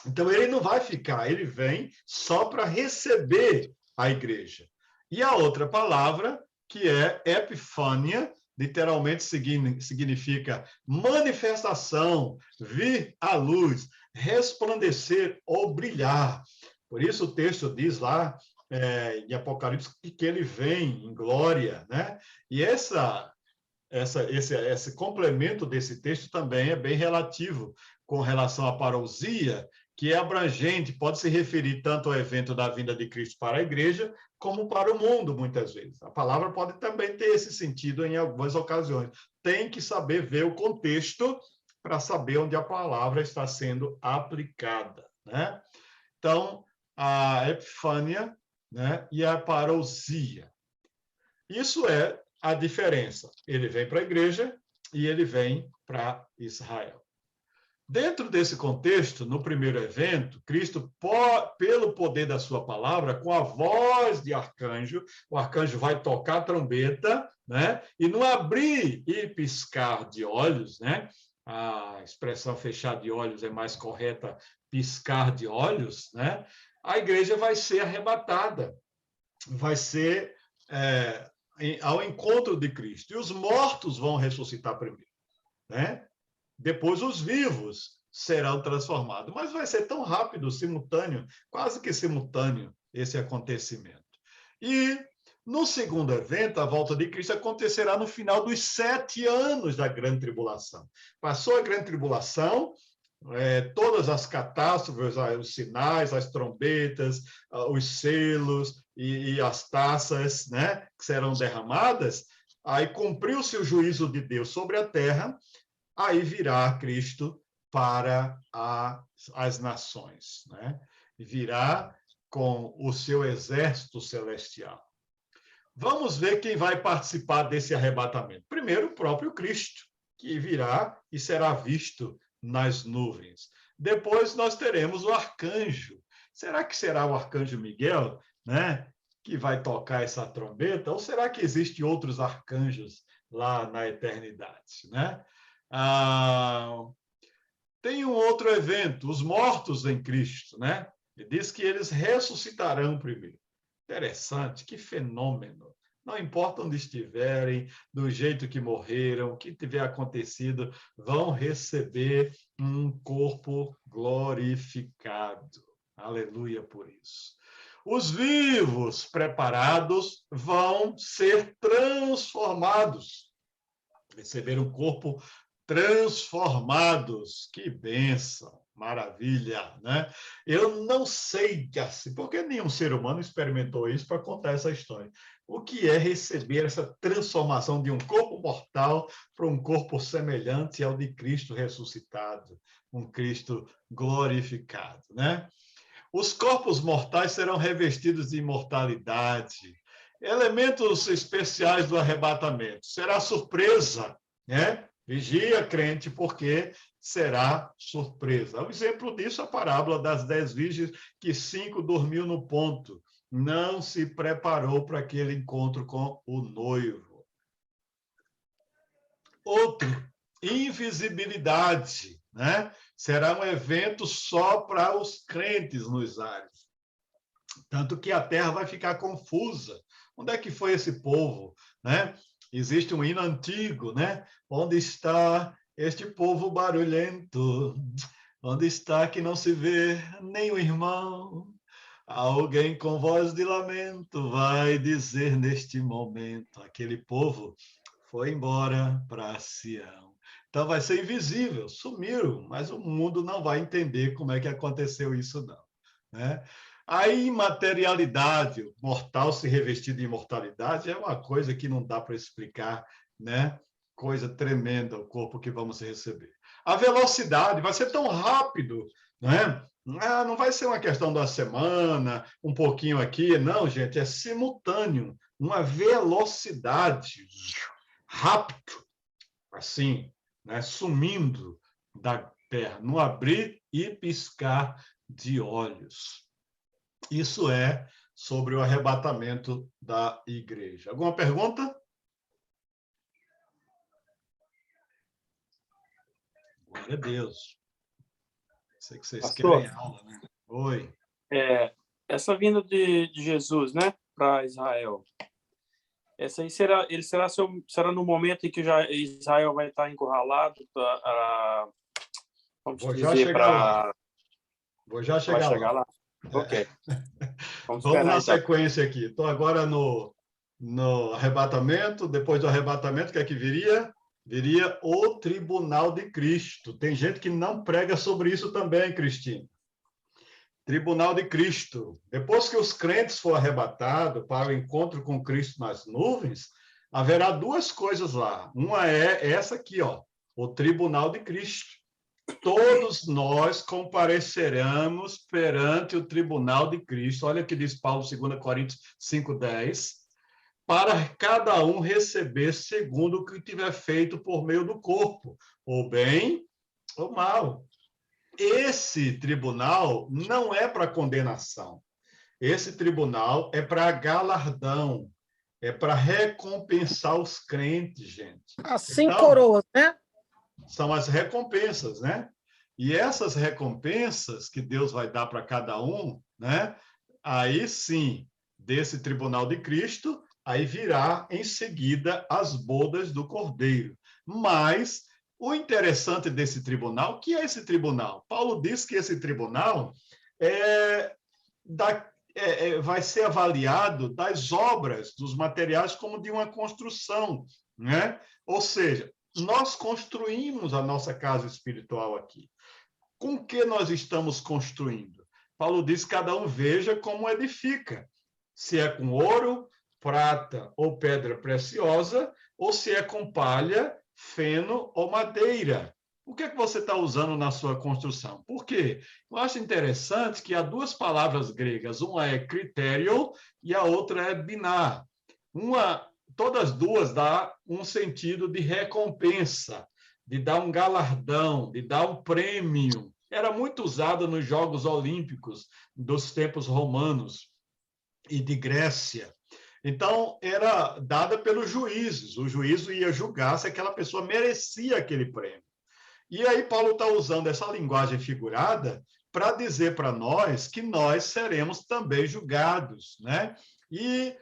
Então, ele não vai ficar, ele vem só para receber a igreja. E a outra palavra, que é epifania, literalmente significa manifestação, vir à luz, resplandecer ou brilhar. Por isso o texto diz lá em Apocalipse que ele vem em glória, né? E esse complemento desse texto também é bem relativo com relação à parousia, que é abrangente, pode se referir tanto ao evento da vinda de Cristo para a igreja, como para o mundo, muitas vezes. A palavra pode também ter esse sentido em algumas ocasiões. Tem que saber ver o contexto para saber onde a palavra está sendo aplicada, né? Então, a epifania, né, e a parousia. Isso é a diferença. Ele vem para a igreja e ele vem para Israel. Dentro desse contexto, no primeiro evento, Cristo, pelo poder da sua palavra, com a voz de arcanjo, o arcanjo vai tocar a trombeta, né? E no abrir e piscar de olhos, né? A expressão fechar de olhos é mais correta, piscar de olhos, né? A igreja vai ser arrebatada, vai ser ao encontro de Cristo. E os mortos vão ressuscitar primeiro, né? Depois os vivos serão transformados. Mas vai ser tão rápido, simultâneo, quase que simultâneo, esse acontecimento. E no segundo evento, a volta de Cristo acontecerá no final dos 7 anos da grande tribulação. Passou a grande tribulação, todas as catástrofes, os sinais, as trombetas, os selos e as taças, né, que serão derramadas. aí cumpriu-se o juízo de Deus sobre a terra, aí virá Cristo para as nações, né? Virá com o seu exército celestial. Vamos ver quem vai participar desse arrebatamento. Primeiro, o próprio Cristo, que virá e será visto nas nuvens. Depois, nós teremos o arcanjo. Será que será o arcanjo Miguel, né, que vai tocar essa trombeta? Ou será que existem outros arcanjos lá na eternidade, né? Tem um outro evento, os mortos em Cristo, né? Ele diz que eles ressuscitarão primeiro. Interessante, que fenômeno. Não importa onde estiverem, do jeito que morreram, o que tiver acontecido, vão receber um corpo glorificado. Aleluia por isso. Os vivos preparados vão ser transformados, receber um corpo transformados. Que bênção, maravilha, né? Eu não sei, porque nenhum ser humano experimentou isso para contar essa história. O que é receber essa transformação de um corpo mortal para um corpo semelhante ao de Cristo ressuscitado, um Cristo glorificado, né? Os corpos mortais serão revestidos de imortalidade. Elementos especiais do arrebatamento. Será surpresa, né? Vigia, crente, porque será surpresa. O exemplo disso é a parábola das 10 virgens, que 5 dormiu no ponto. Não se preparou para aquele encontro com o noivo. Outro, invisibilidade, né? Será um evento só para os crentes nos ares. Tanto que a terra vai ficar confusa. Onde é que foi esse povo, né? Existe um hino antigo, né? Onde está este povo barulhento? Onde está que não se vê nem o irmão? Alguém com voz de lamento vai dizer neste momento: aquele povo foi embora para Sião. Então vai ser invisível, sumiram, mas o mundo não vai entender como é que aconteceu isso, não, né? A imaterialidade, o mortal se revestir de imortalidade, é uma coisa que não dá para explicar, né? Coisa tremenda o corpo que vamos receber. A velocidade vai ser tão rápido, né? Não vai ser uma questão da semana, um pouquinho aqui, não, gente, é simultâneo, uma velocidade rápido, assim, né? Sumindo da terra, no abrir e piscar de olhos. Isso é sobre o arrebatamento da igreja. Alguma pergunta? Glória a Deus. Sei que vocês querem aula, né? Oi. Essa vinda de Jesus, né, para Israel, essa aí será no momento em que já Israel vai estar encurralado, vamos dizer, para... Vou já chegar lá. Ok. Vamos na sequência aqui. Estou agora no arrebatamento. Depois do arrebatamento, o que é que viria? Viria o tribunal de Cristo. Tem gente que não prega sobre isso também, Cristina. Tribunal de Cristo. Depois que os crentes for arrebatados para o encontro com Cristo nas nuvens, haverá duas coisas lá. Uma é essa aqui, ó, o tribunal de Cristo. Todos nós compareceremos perante o tribunal de Cristo. Olha o que diz Paulo, 2 Coríntios 5:10. Para cada um receber segundo o que tiver feito por meio do corpo, ou bem ou mal. Esse tribunal não é para condenação. Esse tribunal é para galardão, é para recompensar os crentes, gente. Assim, então, coroas, né? São as recompensas, né? E essas recompensas que Deus vai dar para cada um, né? Aí sim, desse tribunal de Cristo, aí virá em seguida as bodas do Cordeiro. Mas o interessante desse tribunal, o que é esse tribunal? Paulo diz que esse tribunal vai ser avaliado das obras, dos materiais, como de uma construção, né? Ou seja, nós construímos a nossa casa espiritual aqui. Com que nós estamos construindo? Paulo diz que cada um veja como edifica. Se é com ouro, prata ou pedra preciosa, ou se é com palha, feno ou madeira. O que é que você está usando na sua construção? Por quê? Eu acho interessante que há duas palavras gregas, uma é critério e a outra é binar. Todas duas dão um sentido de recompensa, de dar um galardão, de dar um prêmio. Era muito usada nos Jogos Olímpicos dos tempos romanos e de Grécia. Então, era dada pelos juízes. O juízo ia julgar se aquela pessoa merecia aquele prêmio. E aí Paulo está usando essa linguagem figurada para dizer para nós que nós seremos também julgados, né? E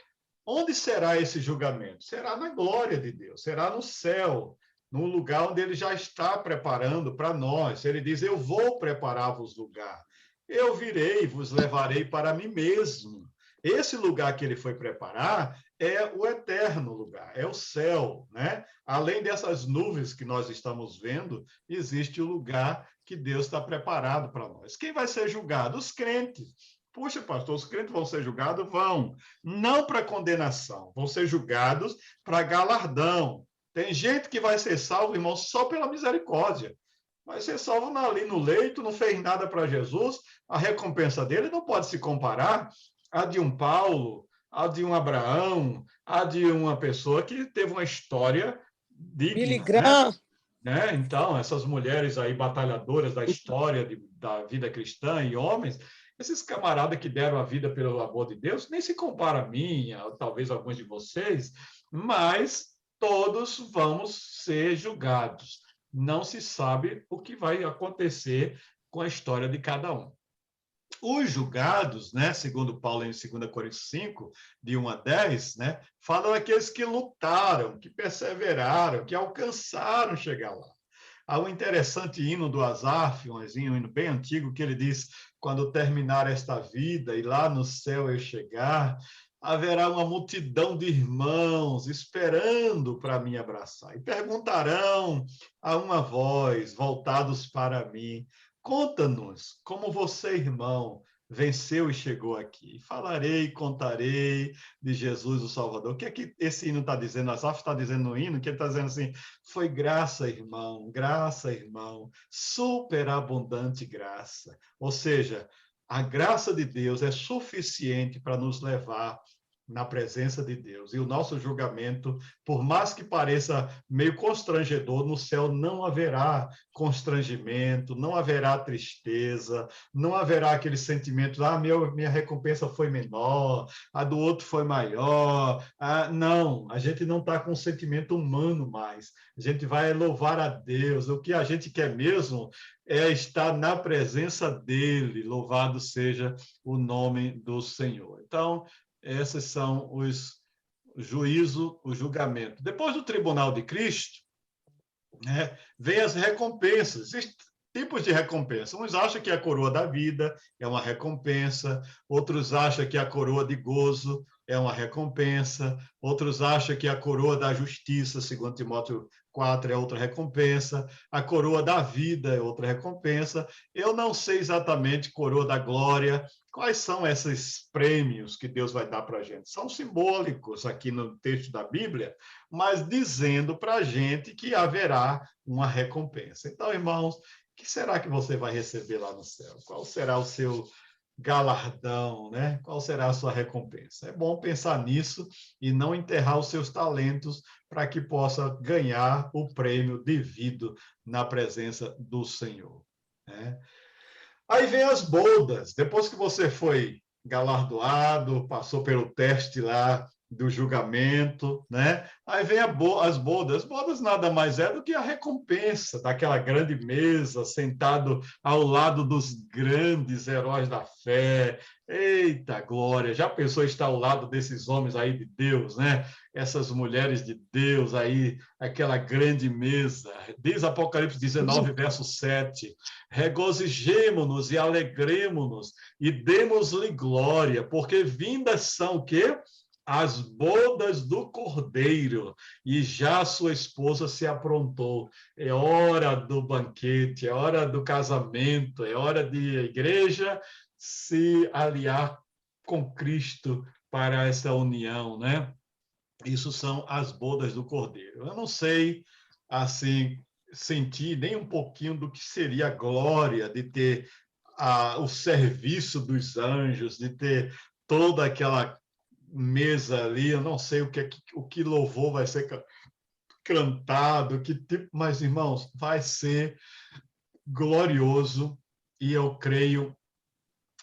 onde será esse julgamento? Será na glória de Deus, será no céu, no lugar onde ele já está preparando para nós. Ele diz, eu vou preparar-vos lugar. Eu virei e vos levarei para mim mesmo. Esse lugar que ele foi preparar é o eterno lugar, é o céu, né? Além dessas nuvens que nós estamos vendo, existe o lugar que Deus está preparado para nós. Quem vai ser julgado? Os crentes. Puxa, pastor, os crentes vão ser julgados? Vão. Não para condenação, vão ser julgados para galardão. Tem gente que vai ser salvo, irmão, só pela misericórdia. Vai ser salvo ali no leito, não fez nada para Jesus, a recompensa dele não pode se comparar à de um Paulo, à de um Abraão, à de uma pessoa que teve uma história digna. Né? Então, essas mulheres aí batalhadoras da história da vida cristã e homens, esses camaradas que deram a vida pelo amor de Deus, nem se compara a mim, talvez alguns de vocês, mas todos vamos ser julgados. Não se sabe o que vai acontecer com a história de cada um. Os julgados, né, segundo Paulo em 2 Coríntios 5, de 1 a 10, né, falam daqueles que lutaram, que perseveraram, que alcançaram chegar lá. Há um interessante hino do Asaf, um hino bem antigo, que ele diz, quando terminar esta vida e lá no céu eu chegar, haverá uma multidão de irmãos esperando para me abraçar. E perguntarão a uma voz, voltados para mim, conta-nos como você, irmão, venceu e chegou aqui. Falarei e contarei de Jesus, o Salvador. O que é que esse hino está dizendo? Asaf está dizendo no hino que ele está dizendo assim, foi graça, irmão, superabundante graça. Ou seja, a graça de Deus é suficiente para nos levar na presença de Deus. E o nosso julgamento, por mais que pareça meio constrangedor, no céu não haverá constrangimento, não haverá tristeza, não haverá aquele sentimento, minha recompensa foi menor, a do outro foi maior. Não, a gente não está com um sentimento humano mais. A gente vai louvar a Deus. O que a gente quer mesmo é estar na presença dele. Louvado seja o nome do Senhor. Então, esses são os juízo, o julgamento. Depois do tribunal de Cristo, né, vem as recompensas. Existem tipos de recompensa. Uns acham que a coroa da vida é uma recompensa, outros acham que a coroa de gozo é uma recompensa, outros acham que a coroa da justiça, segundo Timóteo 4, é outra recompensa, a coroa da vida é outra recompensa. Eu não sei exatamente coroa da glória. Quais são esses prêmios que Deus vai dar para a gente? São simbólicos aqui no texto da Bíblia, mas dizendo para a gente que haverá uma recompensa. Então, irmãos, o que será que você vai receber lá no céu? Qual será o seu galardão, né? Qual será a sua recompensa? É bom pensar nisso e não enterrar os seus talentos para que possa ganhar o prêmio devido na presença do Senhor, né? Aí vem as bodas. Depois que você foi galardoado, passou pelo teste lá do julgamento, né? Aí vem as bodas. As bodas nada mais é do que a recompensa daquela grande mesa, sentado ao lado dos grandes heróis da fé. Eita glória! Já pensou estar ao lado desses homens aí de Deus, né? Essas mulheres de Deus aí, aquela grande mesa. Diz Apocalipse 19, verso 7. Regozijemo-nos e alegremo-nos e demos-lhe glória, porque vindas são o quê? As bodas do Cordeiro, e já sua esposa se aprontou. É hora do banquete, é hora do casamento, é hora de a igreja se aliar com Cristo para essa união, né? Isso são as bodas do Cordeiro. Eu não sei, assim, sentir nem um pouquinho do que seria a glória de ter o serviço dos anjos, de ter toda aquela mesa ali. Eu não sei o que louvor vai ser cantado, que tipo, mas, irmãos, vai ser glorioso, e eu creio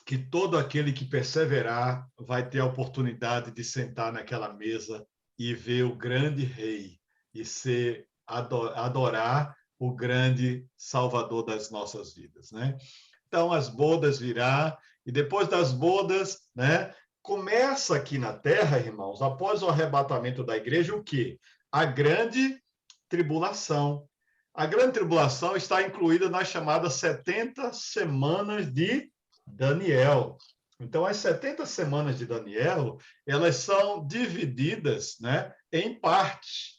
que todo aquele que perseverar vai ter a oportunidade de sentar naquela mesa e ver o grande rei e adorar o grande Salvador das nossas vidas, né? Então as bodas virá, e depois das bodas, né, começa aqui na terra, irmãos, após o arrebatamento da igreja, o quê? A grande tribulação. A grande tribulação está incluída nas chamadas 70 semanas de Daniel. Então, as 70 semanas de Daniel, elas são divididas, né, em partes.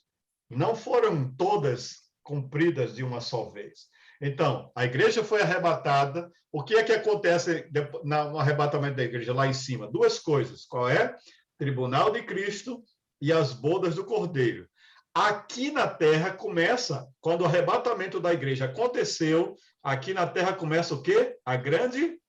Não foram todas cumpridas de uma só vez. Então, a igreja foi arrebatada. O que é que acontece no arrebatamento da igreja lá em cima? Duas coisas. Qual é? Tribunal de Cristo e as bodas do Cordeiro. Aqui na terra começa, quando o arrebatamento da igreja aconteceu, aqui na terra começa o quê? A grande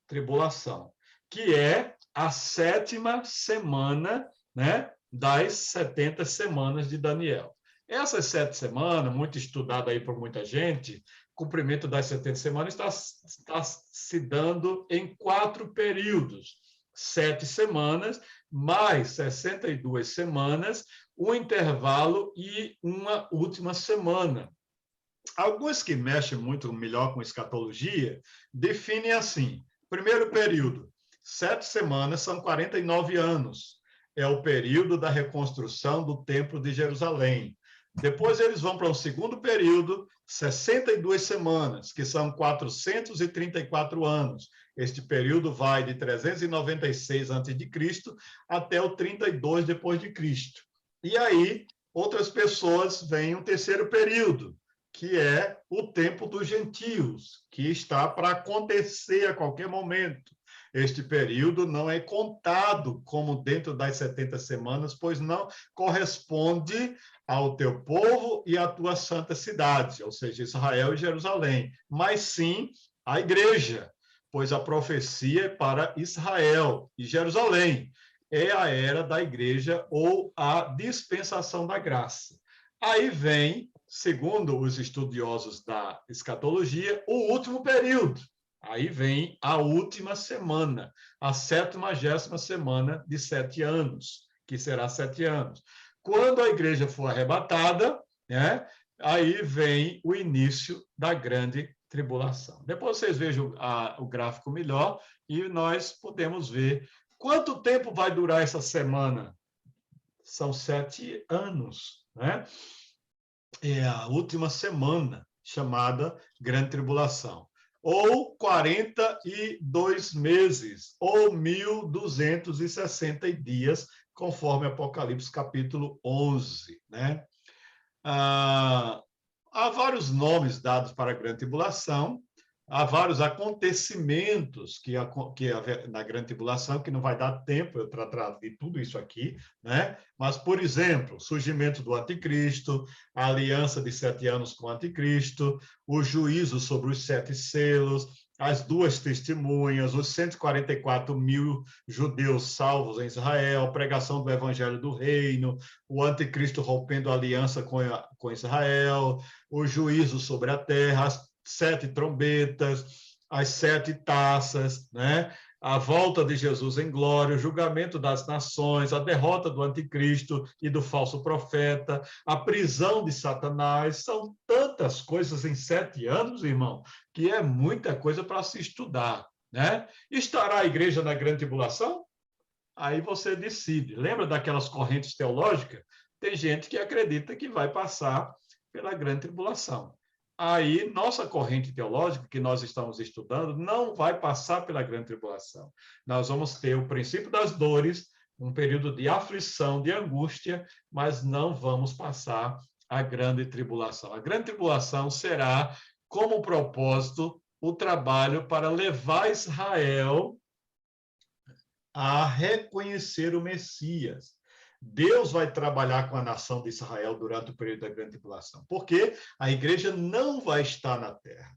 tribulação, que é a 7ª semana, né, das 70 semanas de Daniel. Essas 7 semanas, muito estudada aí por muita gente, o cumprimento das 70 semanas está se dando em 4 períodos. 7 semanas, mais 62 semanas, um intervalo e uma última semana. Alguns que mexem muito melhor com escatologia definem assim: primeiro período, 7 semanas são 49 anos. É o período da reconstrução do Templo de Jerusalém. Depois eles vão para um segundo período, 62 semanas, que são 434 anos. Este período vai de 396 a.C. até o 32 depois de Cristo. E aí, outras pessoas veem um terceiro período, que é o tempo dos gentios, que está para acontecer a qualquer momento. Este período não é contado como dentro das 70 semanas, pois não corresponde ao teu povo e à tua santa cidade, ou seja, Israel e Jerusalém, mas sim à igreja, pois a profecia é para Israel e Jerusalém. É a era da igreja ou a dispensação da graça. Aí vem, segundo os estudiosos da escatologia, o último período. Aí vem a última semana, a 70ª semana de 7 anos, que será 7 anos. Quando a igreja for arrebatada, né, aí vem o início da grande tribulação. Depois vocês vejam o gráfico melhor e nós podemos ver quanto tempo vai durar essa semana. São 7 anos, né? É a última semana, chamada Grande Tribulação. Ou 42 meses, ou 1.260 dias, conforme Apocalipse capítulo 11. Né? Há vários nomes dados para a Grande Tribulação, há vários acontecimentos na Grande Tribulação, que não vai dar tempo eu tratar de tudo isso aqui, né? Mas, por exemplo, o surgimento do Anticristo, a aliança de 7 anos com o Anticristo, o juízo sobre os 7 selos, as 2 testemunhas, os 144 mil judeus salvos em Israel, a pregação do Evangelho do Reino, o Anticristo rompendo a aliança com Israel, o juízo sobre a terra, as 7 trombetas, as 7 taças, né? A volta de Jesus em glória, o julgamento das nações, a derrota do anticristo e do falso profeta, a prisão de Satanás. São tantas coisas em 7 anos, irmão, que é muita coisa para se estudar, né? Estará a igreja na grande tribulação? Aí você decide. Lembra daquelas correntes teológicas? Tem gente que acredita que vai passar pela grande tribulação. Aí, nossa corrente teológica, que nós estamos estudando, não vai passar pela grande tribulação. Nós vamos ter o princípio das dores, um período de aflição, de angústia, mas não vamos passar a grande tribulação. A grande tribulação será, como propósito, o trabalho para levar Israel a reconhecer o Messias. Deus vai trabalhar com a nação de Israel durante o período da grande tribulação, porque a igreja não vai estar na terra.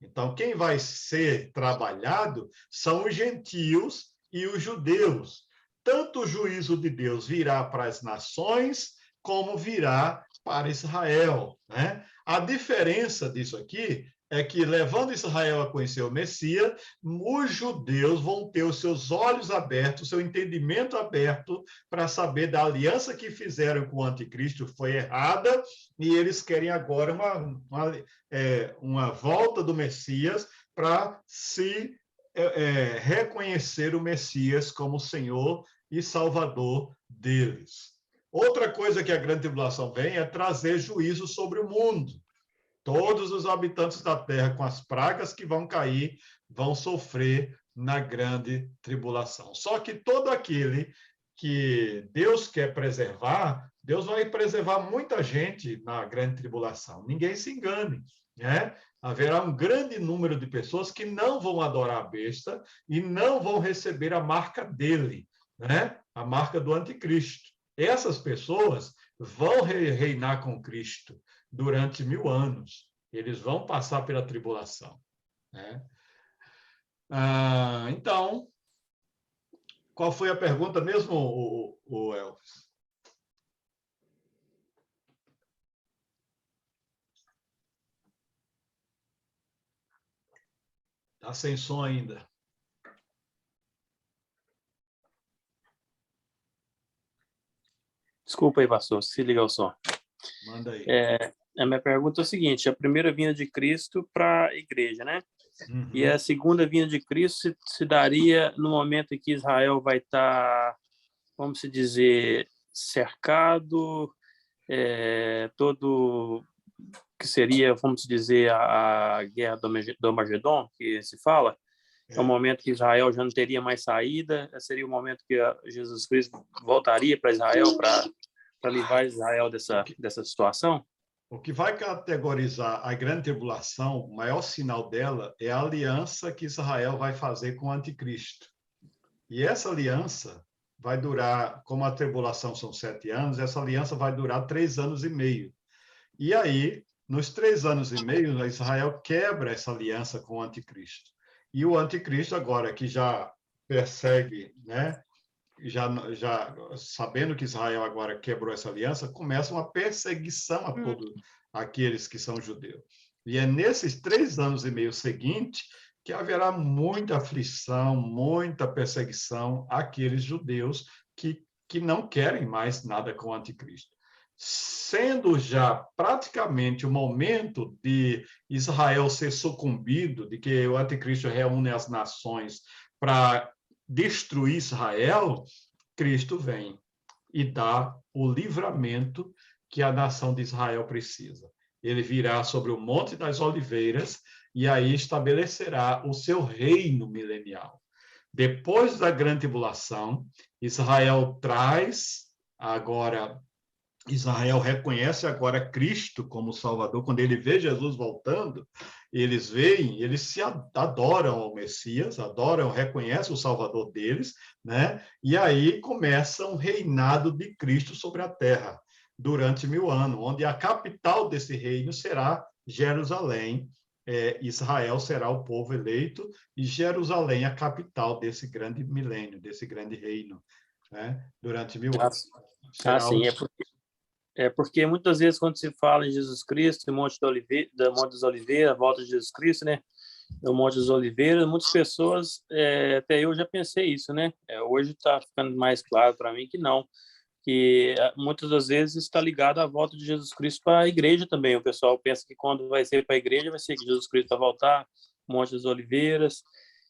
Então, quem vai ser trabalhado são os gentios e os judeus. Tanto o juízo de Deus virá para as nações, como virá para Israel, né? A diferença disso aqui é que, levando Israel a conhecer o Messias, os judeus vão ter os seus olhos abertos, o seu entendimento aberto para saber da aliança que fizeram com o anticristo foi errada, e eles querem agora uma volta do Messias para se reconhecer o Messias como Senhor e Salvador deles. Outra coisa que a grande tribulação vem é trazer juízo sobre o mundo. Todos os habitantes da terra, com as pragas que vão cair, vão sofrer na grande tribulação. Só que todo aquele que Deus quer preservar, Deus vai preservar muita gente na grande tribulação. Ninguém se engane, né? Haverá um grande número de pessoas que não vão adorar a besta e não vão receber a marca dele, né? A marca do anticristo. Essas pessoas vão reinar com Cristo durante 1000 anos. Eles vão passar pela tribulação, né? Então, qual foi a pergunta mesmo, o Elvis? Está sem som ainda. Desculpa aí, pastor, se liga o som. Manda aí. A minha pergunta é o seguinte: a primeira vinda de Cristo para a igreja, né? Uhum. E a segunda vinda de Cristo se daria no momento em que Israel vai estar, vamos dizer, cercado, todo que seria, vamos dizer, a guerra do Armagedon, que se fala. É o momento que Israel já não teria mais saída, seria o momento que Jesus Cristo voltaria para Israel para livrar Israel dessa situação? O que vai categorizar a grande tribulação, o maior sinal dela, é a aliança que Israel vai fazer com o anticristo. E essa aliança vai durar, como a tribulação são 7 anos, essa aliança vai durar 3 anos e meio. E aí, nos 3 anos e meio, Israel quebra essa aliança com o anticristo. E o anticristo, agora que já persegue, né? Já sabendo que Israel agora quebrou essa aliança, começa uma perseguição a todos aqueles que são judeus. E é nesses 3 anos e meio seguintes que haverá muita aflição, muita perseguição àqueles judeus que não querem mais nada com o anticristo. Sendo já praticamente o momento de Israel ser sucumbido, de que o anticristo reúne as nações para destruir Israel, Cristo vem e dá o livramento que a nação de Israel precisa. Ele virá sobre o Monte das Oliveiras e aí estabelecerá o seu reino milenial. Depois da grande tribulação, Israel reconhece agora Cristo como Salvador. Quando ele vê Jesus voltando, eles se adoram ao Messias, reconhecem o Salvador deles, né? E aí começa um reinado de Cristo sobre a terra durante 1000 anos, onde a capital desse reino será Jerusalém. Israel será o povo eleito e Jerusalém a capital desse grande milênio, desse grande reino, né? Durante 1000 anos. Sim, porque muitas vezes quando se fala em Jesus Cristo, Monte das Oliveiras, a volta de Jesus Cristo, né? O Monte das Oliveiras, muitas pessoas, até eu já pensei isso, né? Hoje está ficando mais claro para mim que não, que muitas das vezes está ligado à volta de Jesus Cristo para a igreja também. O pessoal pensa que quando vai ser para a igreja, vai ser que Jesus Cristo vai voltar, Monte das Oliveiras,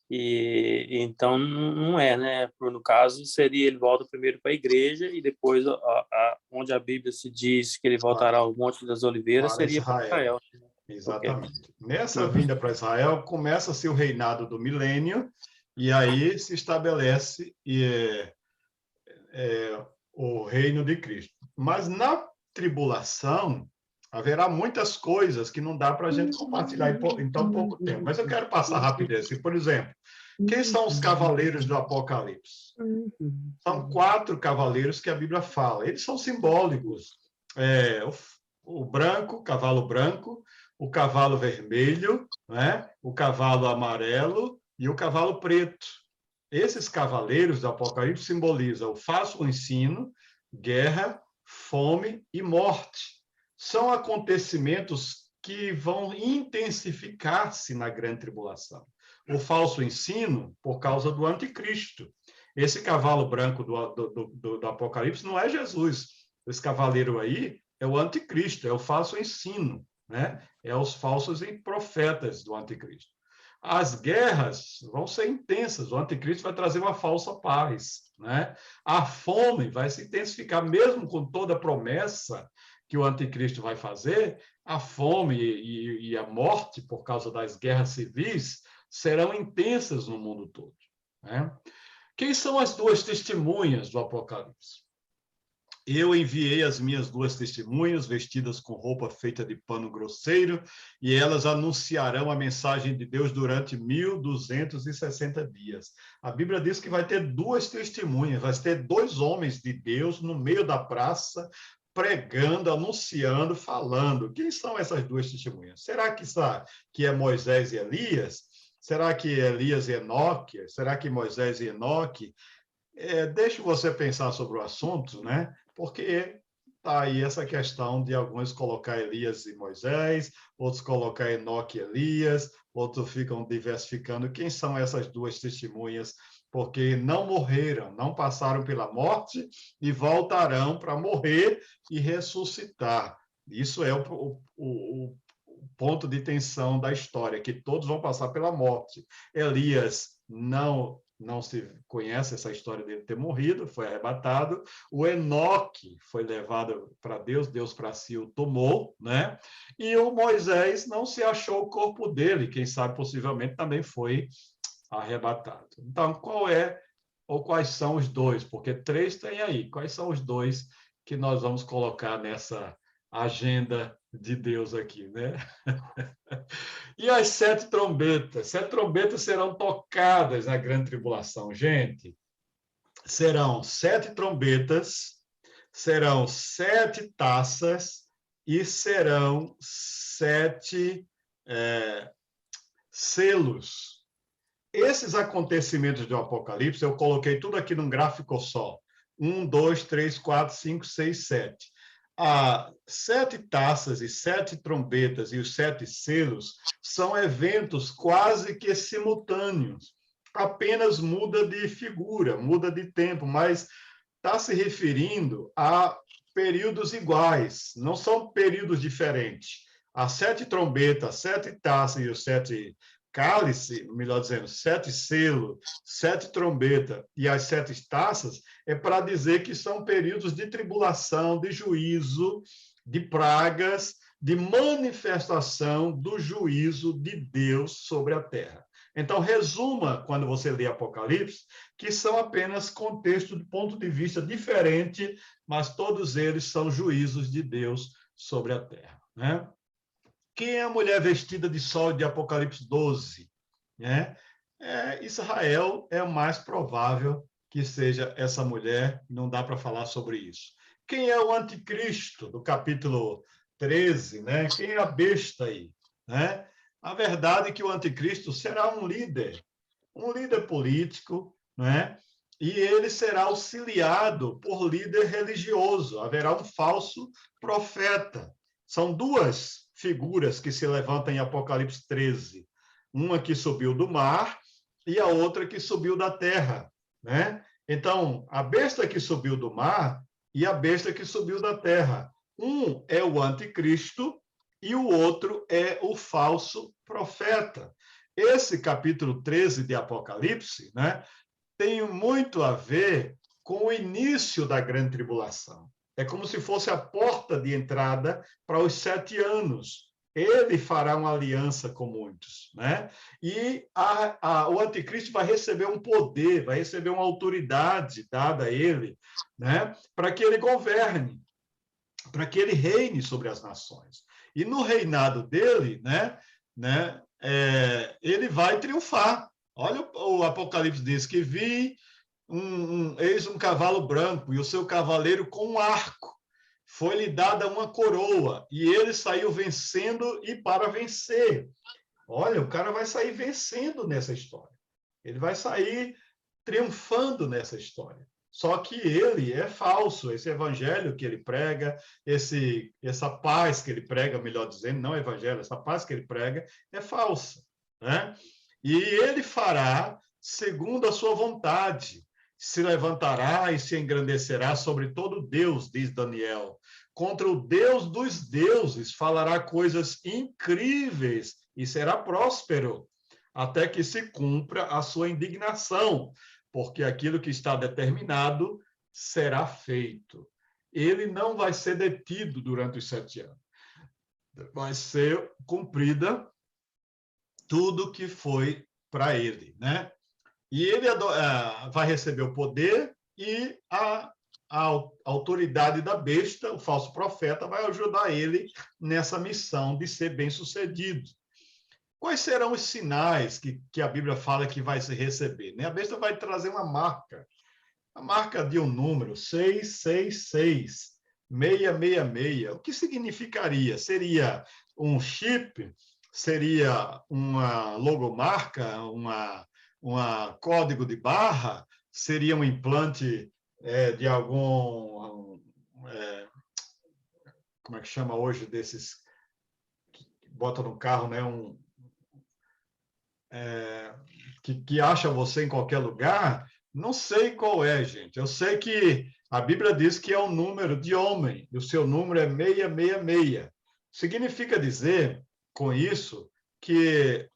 e então não é, né? No caso, seria ele volta primeiro para a igreja e depois onde a Bíblia se diz que ele voltará ao Monte das Oliveiras, seria para Israel. Exatamente. Okay. Nessa vinda para Israel, começa-se o reinado do milênio e aí se estabelece o reino de Cristo. Mas na tribulação, haverá muitas coisas que não dá para a gente compartilhar em tão pouco tempo. Mas eu quero passar rapidez. Por exemplo, Quem são os cavaleiros do Apocalipse? São 4 cavaleiros que a Bíblia fala. Eles são simbólicos. O branco, cavalo branco, o cavalo vermelho, né? O cavalo amarelo e o cavalo preto. Esses cavaleiros do Apocalipse simbolizam o falso ensino, guerra, fome e morte. São acontecimentos que vão intensificar-se na grande tribulação. O falso ensino, por causa do anticristo. Esse cavalo branco do Apocalipse não é Jesus. Esse cavaleiro aí é o anticristo, é o falso ensino, né? É os falsos profetas do anticristo. As guerras vão ser intensas, o anticristo vai trazer uma falsa paz, né? A fome vai se intensificar, mesmo com toda a promessa que o anticristo vai fazer, a fome e a morte por causa das guerras civis serão intensas no mundo todo, né? Quem são as 2 testemunhas do Apocalipse? Eu enviei as minhas 2 testemunhas, vestidas com roupa feita de pano grosseiro, e elas anunciarão a mensagem de Deus durante 1260 dias. A Bíblia diz que vai ter 2 testemunhas, vai ter 2 homens de Deus no meio da praça, pregando, anunciando, falando. Quem são essas 2 testemunhas? Será que é Moisés e Elias? Será que Elias e Enoque? Será que Moisés e Enoque? Deixo você pensar sobre o assunto, né? Porque está aí essa questão de alguns colocar Elias e Moisés, outros colocar Enoque e Elias, outros ficam diversificando. Quem são essas 2 testemunhas? Porque não morreram, não passaram pela morte e voltarão para morrer e ressuscitar. Isso é o ponto de tensão da história, que todos vão passar pela morte. Elias não se conhece essa história dele ter morrido, foi arrebatado. O Enoque foi levado para Deus, Deus para si o tomou, né? E o Moisés não se achou o corpo dele, quem sabe possivelmente também foi arrebatado. Então, quais são os 2? Porque 3 tem aí. Quais são os 2 que nós vamos colocar nessa agenda de Deus aqui, né? E as 7 trombetas? 7 trombetas serão tocadas na grande tribulação, gente. Serão 7 trombetas, serão 7 taças e serão 7 selos. Esses acontecimentos do Apocalipse, eu coloquei tudo aqui num gráfico só. 1, 2, 3, 4, 5, 6, 7. 7 taças e 7 trombetas e os 7 selos são eventos quase que simultâneos. Apenas muda de figura, muda de tempo, mas está se referindo a períodos iguais, não são períodos diferentes. As 7 trombetas, as 7 taças e os 7 cálice, melhor dizendo, 7 selos, 7 trombetas e as 7 taças, é para dizer que são períodos de tribulação, de juízo, de pragas, de manifestação do juízo de Deus sobre a terra. Então, resuma, quando você lê Apocalipse, que são apenas contextos de ponto de vista diferente, mas todos eles são juízos de Deus sobre a terra, né? Quem é a mulher vestida de sol de Apocalipse 12? Né? Israel é o mais provável que seja essa mulher, não dá para falar sobre isso. Quem é o anticristo, do capítulo 13? Né? Quem é a besta aí? Né? A verdade é que o anticristo será um líder político, né? E ele será auxiliado por líder religioso, haverá um falso profeta. São 2 figuras que se levantam em Apocalipse 13. Uma que subiu do mar e a outra que subiu da terra, né? Então, a besta que subiu do mar e a besta que subiu da terra. Um é o anticristo e o outro é o falso profeta. Esse capítulo 13 de Apocalipse, né, tem muito a ver com o início da grande tribulação. É como se fosse a porta de entrada para os 7 anos. Ele fará uma aliança com muitos, né? E o anticristo vai receber um poder, vai receber uma autoridade dada a ele, né? Para que ele governe, para que ele reine sobre as nações. E no reinado dele, ele vai triunfar. Olha, o Apocalipse diz que vi eis um cavalo branco e o seu cavaleiro com um arco. Foi-lhe dada uma coroa e ele saiu vencendo e para vencer. Olha, o cara vai sair vencendo nessa história. Ele vai sair triunfando nessa história. Só que ele é falso, esse evangelho que ele prega, essa paz que ele prega, melhor dizendo, não evangelho, essa paz que ele prega é falsa, né? E ele fará segundo a sua vontade, se levantará e se engrandecerá sobre todo Deus, diz Daniel. Contra o Deus dos deuses falará coisas incríveis e será próspero, até que se cumpra a sua indignação, porque aquilo que está determinado será feito. Ele não vai ser detido durante os 7 anos. Vai ser cumprida tudo que foi para ele, né? E ele vai receber o poder e a autoridade da besta, o falso profeta, vai ajudar ele nessa missão de ser bem-sucedido. Quais serão os sinais que a Bíblia fala que vai se receber? A besta vai trazer uma marca, a marca de um número, 666, 666. O que significaria? Seria um chip? Seria uma logomarca? Uma código de barra? Seria um implante de algum... como é que chama hoje desses... que bota no carro, né? Que acha você em qualquer lugar, não sei qual é, gente. Eu sei que a Bíblia diz que é um número de homem, e o seu número é 666. Significa dizer, com isso, que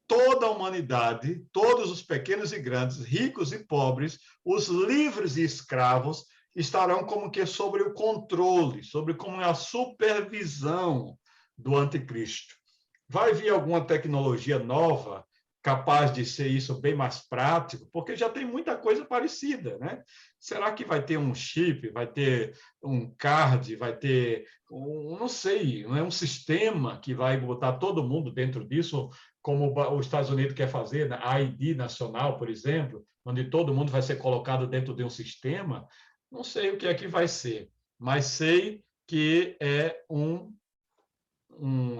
toda a humanidade, todos os pequenos e grandes, ricos e pobres, os livres e escravos, estarão como que sobre o controle, sobre como a supervisão do anticristo. Vai vir alguma tecnologia nova capaz de ser isso bem mais prático, porque já tem muita coisa parecida, né? Será que vai ter um chip, vai ter um card, vai ter não sei, não é um sistema que vai botar todo mundo dentro disso, como os Estados Unidos quer fazer, a ID nacional, por exemplo, onde todo mundo vai ser colocado dentro de um sistema? Não sei o que é que vai ser, mas sei que é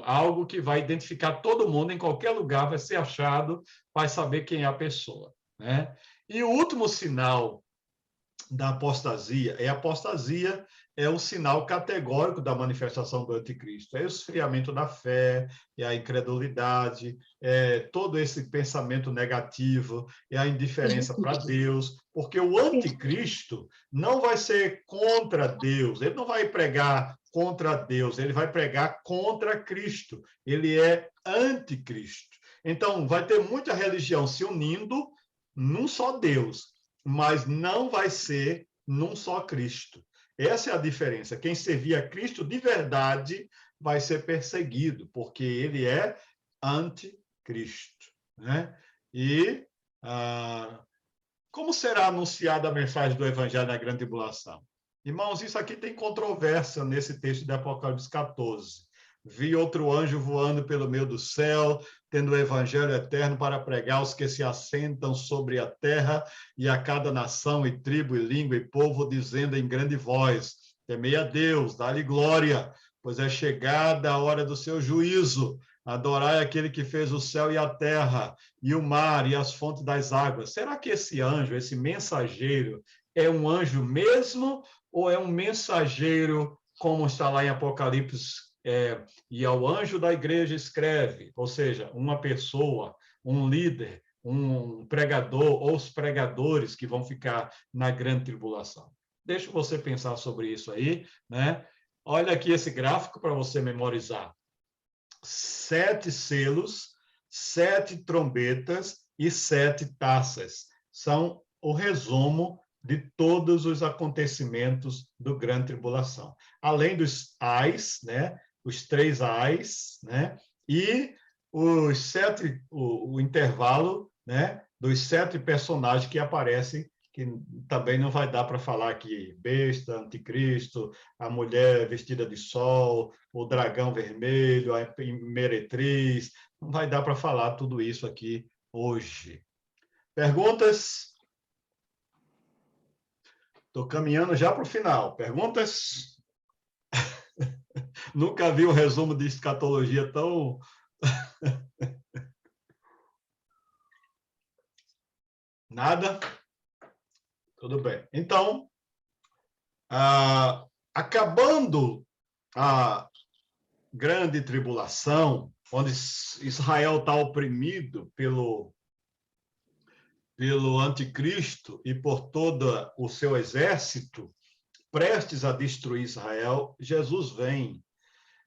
algo que vai identificar todo mundo em qualquer lugar, vai ser achado, vai saber quem é a pessoa, né? E o último sinal da apostasia é o sinal categórico da manifestação do anticristo. É o esfriamento da fé, é a incredulidade, é todo esse pensamento negativo, é a indiferença para Deus, porque o anticristo não vai ser contra Deus, ele não vai pregar contra Deus, ele vai pregar contra Cristo, ele é anticristo. Então, vai ter muita religião se unindo num só Deus, mas não vai ser num só Cristo. Essa é a diferença. Quem servia a Cristo de verdade vai ser perseguido, porque ele é anticristo, né? E como será anunciada a mensagem do Evangelho na grande tribulação? Irmãos, isso aqui tem controvérsia nesse texto de Apocalipse 14. Vi outro anjo voando pelo meio do céu, tendo o evangelho eterno para pregar aos que se assentam sobre a terra e a cada nação e tribo e língua e povo, dizendo em grande voz: temei a Deus, dá-lhe glória, pois é chegada a hora do seu juízo. Adorai aquele que fez o céu e a terra, e o mar e as fontes das águas. Será que esse anjo, esse mensageiro, é um anjo mesmo ou é um mensageiro, como está lá em Apocalipse? E ao anjo da igreja escreve, ou seja, uma pessoa, um líder, um pregador, ou os pregadores que vão ficar na grande tribulação. Deixa você pensar sobre isso aí, né? Olha aqui esse gráfico para você memorizar. 7 selos, 7 trombetas e 7 taças. São o resumo de todos os acontecimentos do grande tribulação. Além dos ais, né? Os 3 ais, né? E os 7, o intervalo, né? Dos 7 personagens que aparecem, que também não vai dar para falar aqui: besta, anticristo, a mulher vestida de sol, o dragão vermelho, a meretriz. Não vai dar para falar tudo isso aqui hoje. Perguntas? Estou caminhando já para o final. Perguntas? Nunca vi um resumo de escatologia tão... Nada? Tudo bem. Então, acabando a grande tribulação, onde Israel está oprimido pelo anticristo e por todo o seu exército, prestes a destruir Israel, Jesus vem.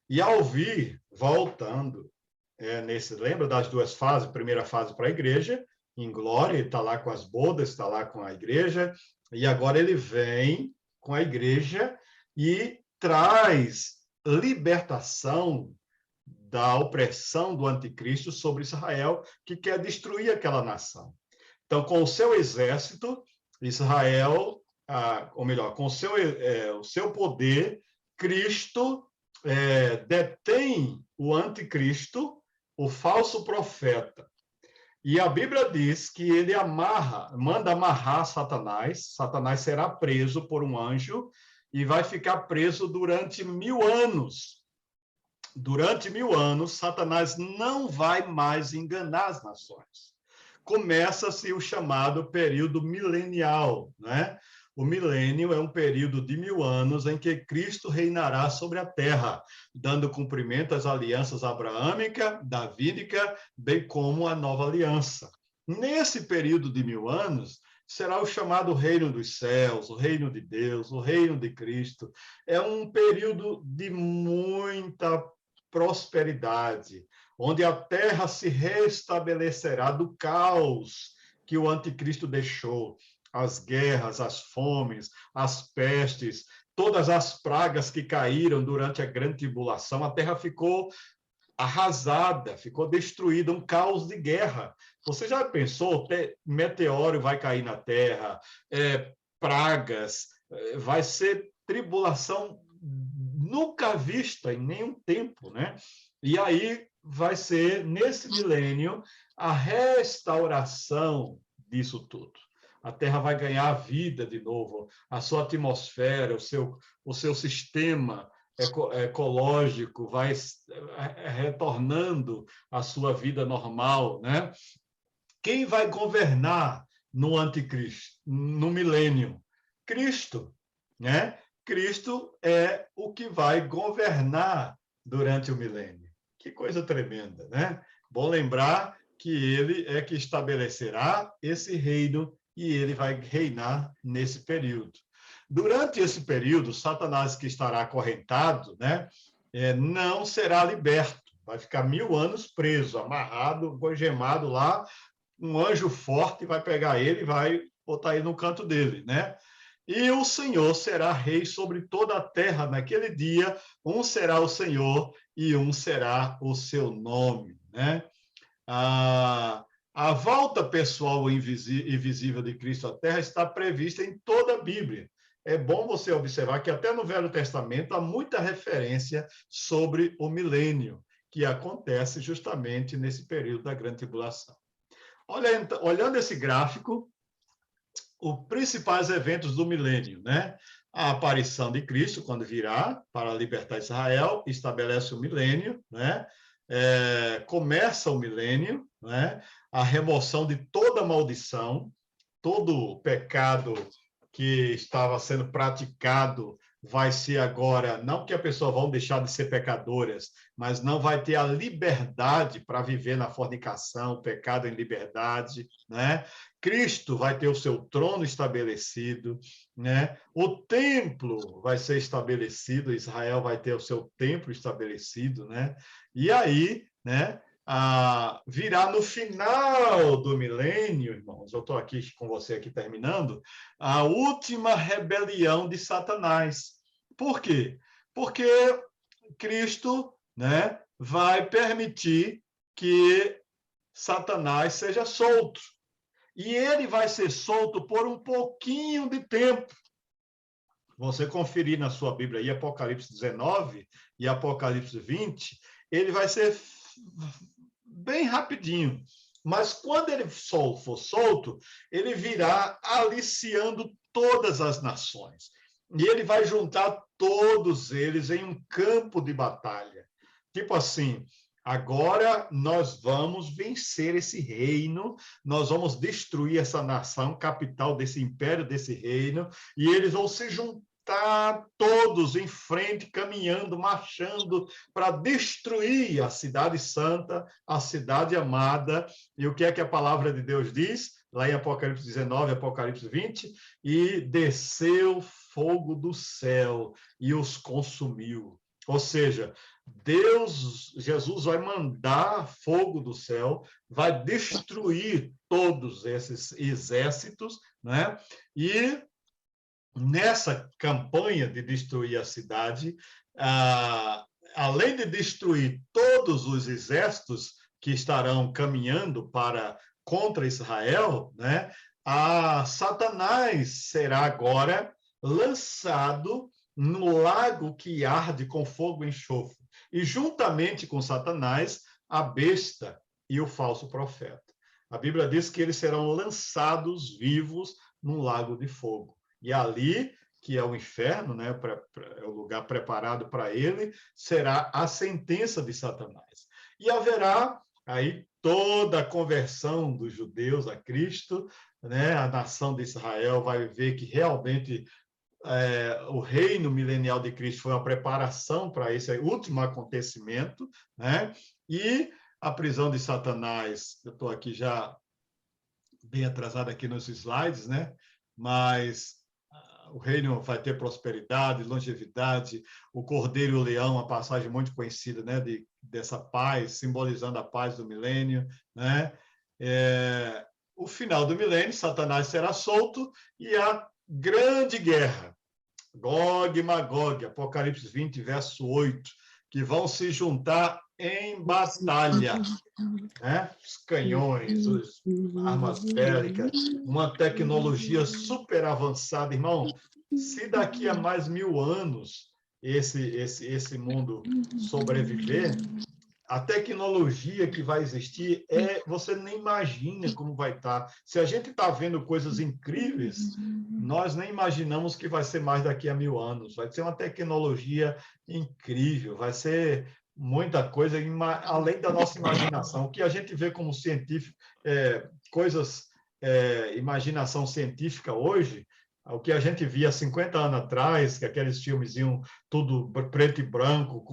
E ao vir, voltando, lembra das duas fases? Primeira fase para a igreja, em glória, ele está lá com as bodas, está lá com a igreja, e agora ele vem com a igreja e traz libertação da opressão do anticristo sobre Israel, que quer destruir aquela nação. Então, com o seu exército, Israel, ou melhor, com o seu poder, Cristo detém o anticristo, o falso profeta. E a Bíblia diz que ele manda amarrar Satanás. Satanás será preso por um anjo e vai ficar preso durante 1000 anos. Durante 1000 anos, Satanás não vai mais enganar as nações. Começa-se o chamado período milenial, né? O milênio é um período de 1000 anos em que Cristo reinará sobre a terra, dando cumprimento às alianças abraâmica, davídica, bem como a nova aliança. Nesse período de 1000 anos, será o chamado reino dos céus, o reino de Deus, o reino de Cristo. É um período de muita prosperidade, onde a terra se restabelecerá do caos que o anticristo deixou. As guerras, as fomes, as pestes, todas as pragas que caíram durante a grande tribulação, a terra ficou arrasada, ficou destruída, um caos de guerra. Você já pensou, meteoro vai cair na terra, pragas, vai ser tribulação nunca vista em nenhum tempo, né? E aí vai ser, nesse milênio, a restauração disso tudo. A Terra vai ganhar vida de novo, a sua atmosfera, o seu sistema ecológico vai retornando à sua vida normal, né? Quem vai governar no anticristo, no milênio? Cristo, né? Cristo é o que vai governar durante o milênio. Que coisa tremenda, né? Bom lembrar que ele é que estabelecerá esse reino e ele vai reinar nesse período. Durante esse período, Satanás, que estará acorrentado, né, não será liberto. Vai ficar 1000 anos preso, amarrado, algemado lá. Um anjo forte vai pegar ele e vai botar ele no canto dele, né? E o Senhor será rei sobre toda a terra naquele dia. Um será o Senhor e um será o seu nome, né? A volta pessoal e visível de Cristo à Terra está prevista em toda a Bíblia. É bom você observar que até no Velho Testamento há muita referência sobre o milênio, que acontece justamente nesse período da grande tribulação. Olhando esse gráfico, os principais eventos do milênio, né? A aparição de Cristo, quando virá para libertar Israel, estabelece o milênio, né? Começa o milênio, né? A remoção de toda maldição, todo pecado que estava sendo praticado vai ser agora, não que a pessoa vão deixar de ser pecadoras, mas não vai ter a liberdade para viver na fornicação, pecado em liberdade, né? Cristo vai ter o seu trono estabelecido, né? O templo vai ser estabelecido, Israel vai ter o seu templo estabelecido, né? E aí, né? Virá no final do milênio, irmãos, eu estou aqui com você aqui terminando, a última rebelião de Satanás. Por quê? Porque Cristo, né, vai permitir que Satanás seja solto. E ele vai ser solto por um pouquinho de tempo. Você conferir na sua Bíblia aí, Apocalipse 19 e Apocalipse 20, ele vai ser bem rapidinho. Mas quando ele for solto, ele virá aliciando todas as nações. E ele vai juntar todos eles em um campo de batalha. Tipo assim, agora nós vamos vencer esse reino, nós vamos destruir essa nação, capital desse império, desse reino, e eles vão se juntar todos em frente, caminhando, marchando, para destruir a cidade santa, a cidade amada. E o que é que a palavra de Deus diz? Lá em Apocalipse 19, Apocalipse 20, e desceu fogo do céu e os consumiu. Ou seja, Jesus vai mandar fogo do céu, vai destruir todos esses exércitos, né? E nessa campanha de destruir a cidade, além de destruir todos os exércitos que estarão caminhando contra Israel, né? Satanás será agora lançado no lago que arde com fogo e enxofre. E juntamente com Satanás, a besta e o falso profeta. A Bíblia diz que eles serão lançados vivos num lago de fogo. E ali, que é o inferno, né, é o lugar preparado para ele, será a sentença de Satanás. E haverá aí toda a conversão dos judeus a Cristo, né? A nação de Israel vai ver que realmente o reino milenial de Cristo foi uma preparação para esse último acontecimento, né? E a prisão de Satanás, eu estou aqui já bem atrasado aqui nos slides, né? Mas o reino vai ter prosperidade, longevidade, o cordeiro e o leão, uma passagem muito conhecida, né, dessa paz, simbolizando a paz do milênio, né? O final do milênio, Satanás será solto e a grande guerra, Gog e Magog, Apocalipse 20, verso 8, que vão se juntar em batalha, né? Os canhões, as armas bélicas, uma tecnologia super avançada. Irmão, se daqui a mais 1000 anos esse mundo sobreviver, a tecnologia que vai existir você nem imagina como vai estar. Se a gente está vendo coisas incríveis, nós nem imaginamos que vai ser mais daqui a 1000 anos. Vai ser uma tecnologia incrível, vai ser muita coisa além da nossa imaginação. O que a gente vê como científico, imaginação científica hoje, o que a gente via 50 anos atrás, que aqueles filmes iam tudo preto e branco,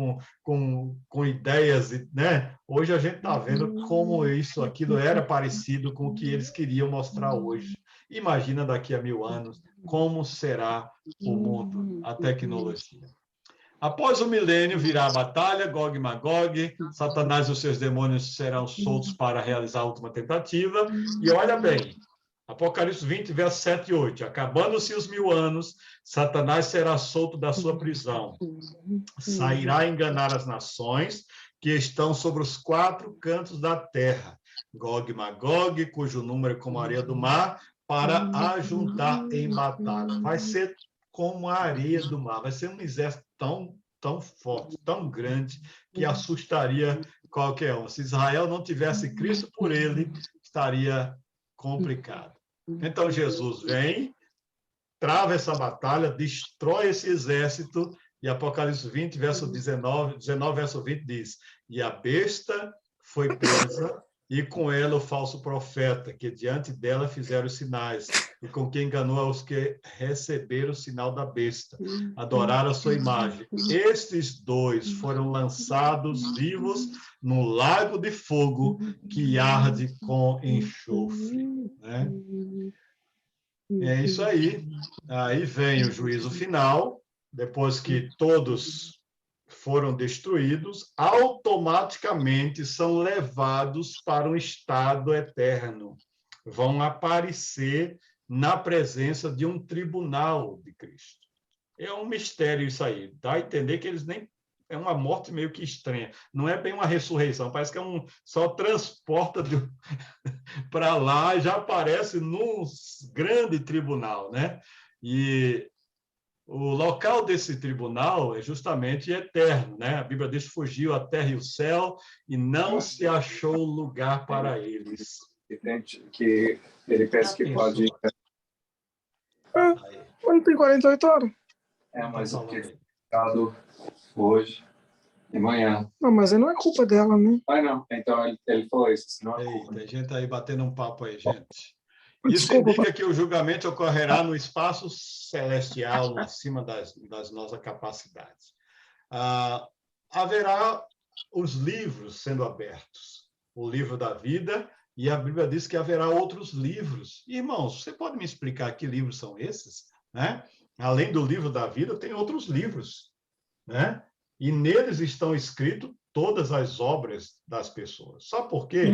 com ideias, né? Hoje a gente está vendo como aquilo era parecido com o que eles queriam mostrar hoje. Imagina daqui a 1000 anos como será o mundo, a tecnologia. Após o milênio virá a batalha, Gog e Magog, Satanás e os seus demônios serão soltos para realizar a última tentativa. E olha bem, Apocalipse 20, versos 7 e 8. Acabando-se os 1000 anos, Satanás será solto da sua prisão. Sairá a enganar as nações que estão sobre os 4 cantos da terra. Gog e Magog, cujo número é como a areia do mar, para ajuntar em batalha. Vai ser como a areia do mar. Vai ser um exército tão forte, tão grande, que assustaria qualquer um. Se Israel não tivesse Cristo por ele, estaria complicado. Então, Jesus vem, trava essa batalha, destrói esse exército, e Apocalipse 20, verso 19, verso 20 diz: e a besta foi presa, e com ela o falso profeta, que diante dela fizeram os sinais, e com quem enganou aos que receberam o sinal da besta, adoraram a sua imagem. Estes 2 foram lançados vivos no lago de fogo que arde com enxofre. Né? É isso aí. Aí vem o juízo final, depois que todos foram destruídos, automaticamente são levados para um estado eterno. Vão aparecer na presença de um tribunal de Cristo. É um mistério isso aí. Dá a entender que eles nem... É uma morte meio que estranha. Não é bem uma ressurreição, parece que só transporta para lá e já aparece num grande tribunal, né? E o local desse tribunal é justamente eterno, né? A Bíblia diz: fugiu a terra e o céu e não se achou lugar para eles. Que ele pensa que pode... Não tem 48 horas. Mas o que foi ficado hoje de manhã. Não, mas aí não é culpa dela, né? Não. Então ele falou isso. Senão Eita, tem gente aí batendo um papo aí, gente. Isso Desculpa, indica que o julgamento ocorrerá no espaço celestial, acima das nossas capacidades. Haverá os livros sendo abertos, o livro da vida, e a Bíblia diz que haverá outros livros. Irmãos, você pode me explicar que livros são esses? Né? Além do livro da vida, tem outros livros, né? E neles estão escritos todas as obras das pessoas. Sabe por quê?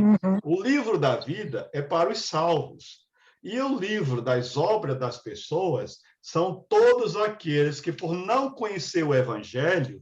O livro da vida é para os salvos. E o livro das obras das pessoas são todos aqueles que, por não conhecer o Evangelho,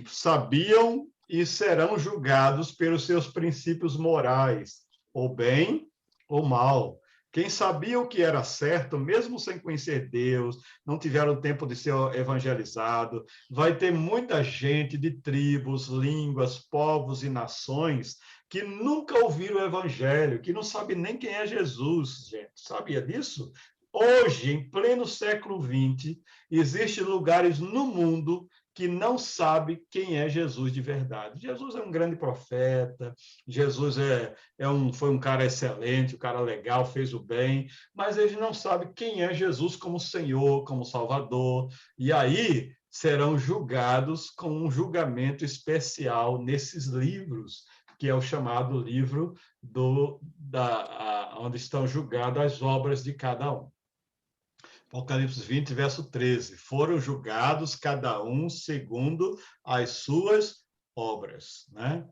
sabiam e serão julgados pelos seus princípios morais, ou bem ou mal. Quem sabia o que era certo, mesmo sem conhecer Deus, não tiveram tempo de ser evangelizado, vai ter muita gente de tribos, línguas, povos e nações que nunca ouviram o evangelho, que não sabe nem quem é Jesus, gente. Sabia disso? Hoje, em pleno século XX, existem lugares no mundo que não sabe quem é Jesus de verdade. Jesus é um grande profeta, Jesus foi um cara excelente, um cara legal, fez o bem, mas eles não sabem quem é Jesus como Senhor, como Salvador, e aí serão julgados com um julgamento especial nesses livros, que é o chamado livro onde estão julgadas as obras de cada um. Apocalipse 20, verso 13. Foram julgados cada um segundo as suas obras. Né?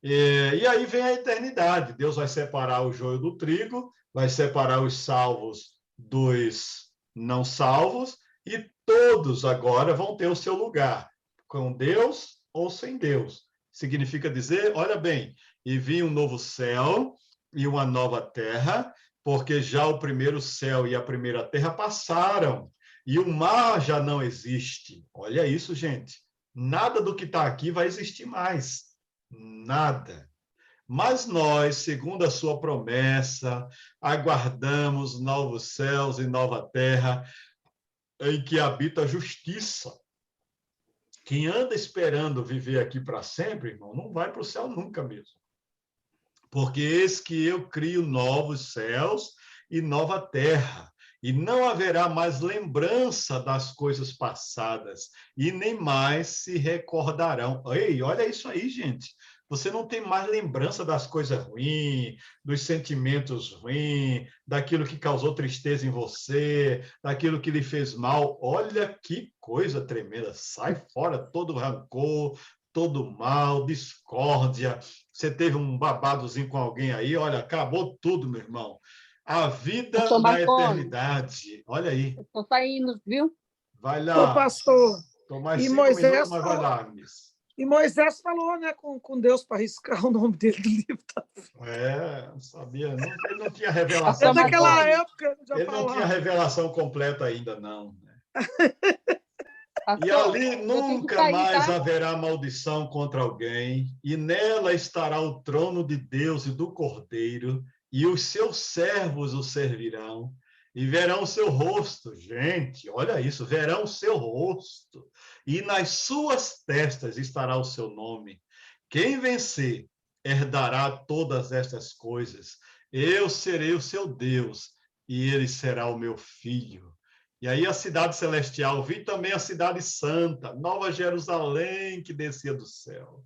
E aí vem a eternidade. Deus vai separar o joio do trigo, vai separar os salvos dos não salvos, e todos agora vão ter o seu lugar, com Deus ou sem Deus. Significa dizer, olha bem, e vi um novo céu e uma nova terra, porque já o primeiro céu e a primeira terra passaram, e o mar já não existe. Olha isso, gente. Nada do que está aqui vai existir mais. Nada. Mas nós, segundo a sua promessa, aguardamos novos céus e nova terra, em que habita a justiça. Quem anda esperando viver aqui para sempre, irmão, não vai para o céu nunca mesmo. Porque eis que eu crio novos céus e nova terra, e não haverá mais lembrança das coisas passadas, e nem mais se recordarão. Ei, olha isso aí, gente. Você não tem mais lembrança das coisas ruins, dos sentimentos ruins, daquilo que causou tristeza em você, daquilo que lhe fez mal. Olha que coisa tremenda. Sai fora todo rancor, todo mal, discórdia. Você teve um babadozinho com alguém aí, olha, acabou tudo, meu irmão. A vida na eternidade. Olha aí. Estou saindo, viu? Vai lá. Ô, pastor. Estou mais E 5 Moisés minutos, mas vai lá, Miss. E Moisés falou, né, com Deus para riscar o nome dele do livro. Não sabia. Ele não tinha revelação. Naquela época já ele falava. Não tinha revelação completa ainda, não. E ali nunca mais haverá maldição contra alguém, e nela estará o trono de Deus e do Cordeiro, e os seus servos o servirão, e verão o seu rosto. Gente, olha isso, verão o seu rosto, e nas suas testas estará o seu nome. Quem vencer herdará todas estas coisas. Eu serei o seu Deus, e ele será o meu filho. E aí a cidade celestial, vi também a cidade santa, Nova Jerusalém, que descia do céu.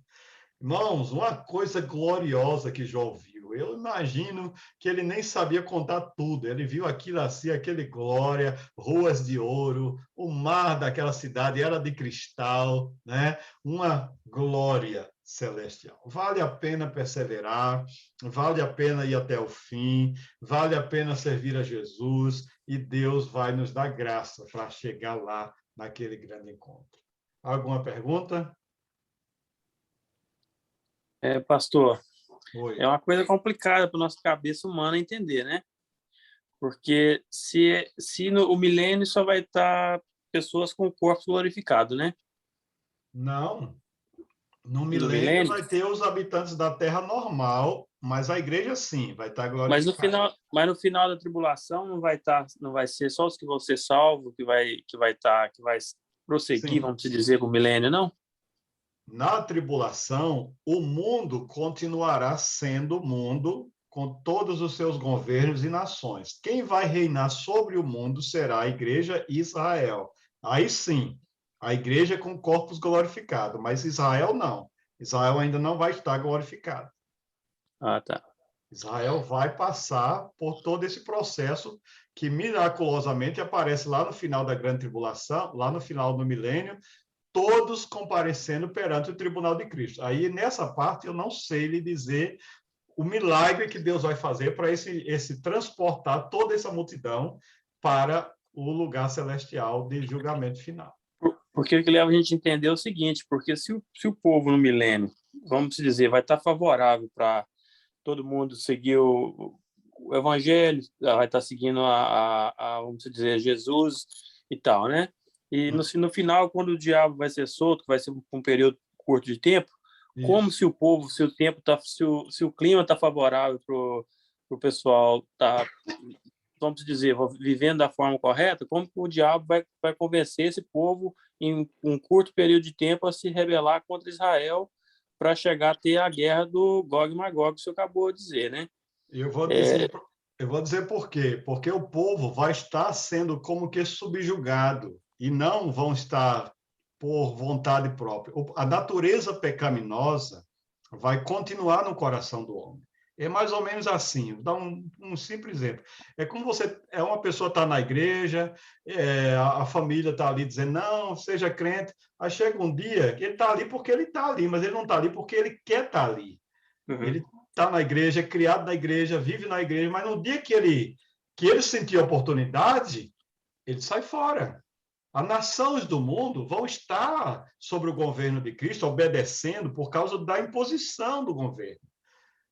Irmãos, uma coisa gloriosa que João viu. Eu imagino que ele nem sabia contar tudo. Ele viu aquilo assim, aquele glória, ruas de ouro, o mar daquela cidade era de cristal, né? Uma glória celestial. Vale a pena perseverar, vale a pena ir até o fim, vale a pena servir a Jesus, e Deus vai nos dar graça para chegar lá naquele grande encontro. Alguma pergunta? Pastor, Oi. é uma coisa complicada para a nossa cabeça humana entender, né? Porque se o milênio só vai estar pessoas com o corpo glorificado, né? Não. No Do milênio milênio. vai ter os habitantes da Terra normal, mas a igreja sim, vai estar Mas glorificada. no final da tribulação não vai ser só os que vão ser salvos que vai prosseguir, Sim. vamos dizer, com o milênio, não? Na tribulação, o mundo continuará sendo o mundo com todos os seus governos e nações. Quem vai reinar sobre o mundo será a igreja e Israel. Aí sim, a igreja com corpos glorificados, mas Israel não. Israel ainda não vai estar glorificado. Ah, tá. Israel vai passar por todo esse processo que miraculosamente aparece lá no final da grande tribulação, lá no final do milênio, todos comparecendo perante o tribunal de Cristo. Aí, nessa parte, eu não sei lhe dizer o milagre que Deus vai fazer para esse transportar toda essa multidão para o lugar celestial de julgamento final. Porque o que leva a gente a entender é o seguinte, porque se o povo no milênio, vamos dizer, vai estar favorável para todo mundo seguir o evangelho, vai estar seguindo vamos dizer, Jesus e tal, né? E no final, quando o diabo vai ser solto, vai ser um período curto de tempo, Isso. como se o povo, se o tempo tá, se o clima está favorável para o pessoal tá, vamos dizer, vivendo da forma correta, como que o diabo vai convencer esse povo em um curto período de tempo a se rebelar contra Israel para chegar a ter a guerra do Gog e Magog, que o senhor acabou de dizer, né? Eu vou dizer por quê. Porque o povo vai estar sendo como que subjugado e não vão estar por vontade própria. A natureza pecaminosa vai continuar no coração do homem. É mais ou menos assim. Vou dar um simples exemplo. É como uma pessoa está na igreja, a família está ali dizendo, não, seja crente. Aí chega um dia que ele está ali porque ele está ali, mas ele não está ali porque ele quer estar ali. Uhum. Ele está na igreja, é criado na igreja, vive na igreja, mas no dia que ele sentir a oportunidade, ele sai fora. As nações do mundo vão estar sobre o governo de Cristo, obedecendo por causa da imposição do governo.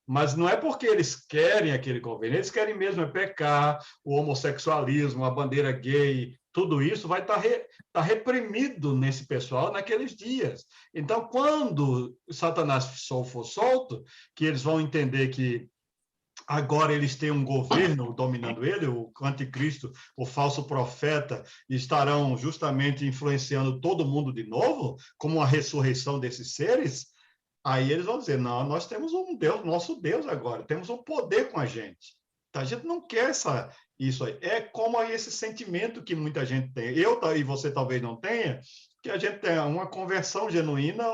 Mas não é porque eles querem aquele governo, eles querem mesmo pecar, o homossexualismo, a bandeira gay, tudo isso vai estar reprimido nesse pessoal naqueles dias. Então, quando Satanás for solto, que eles vão entender que agora eles têm um governo dominando ele, o anticristo, o falso profeta, estarão justamente influenciando todo mundo de novo, como a ressurreição desses seres, aí eles vão dizer, não, nós temos um Deus, nosso Deus agora, temos um poder com a gente. A gente não quer isso aí. É como aí esse sentimento que muita gente tem. Eu e você talvez não tenha, que a gente tem uma conversão genuína,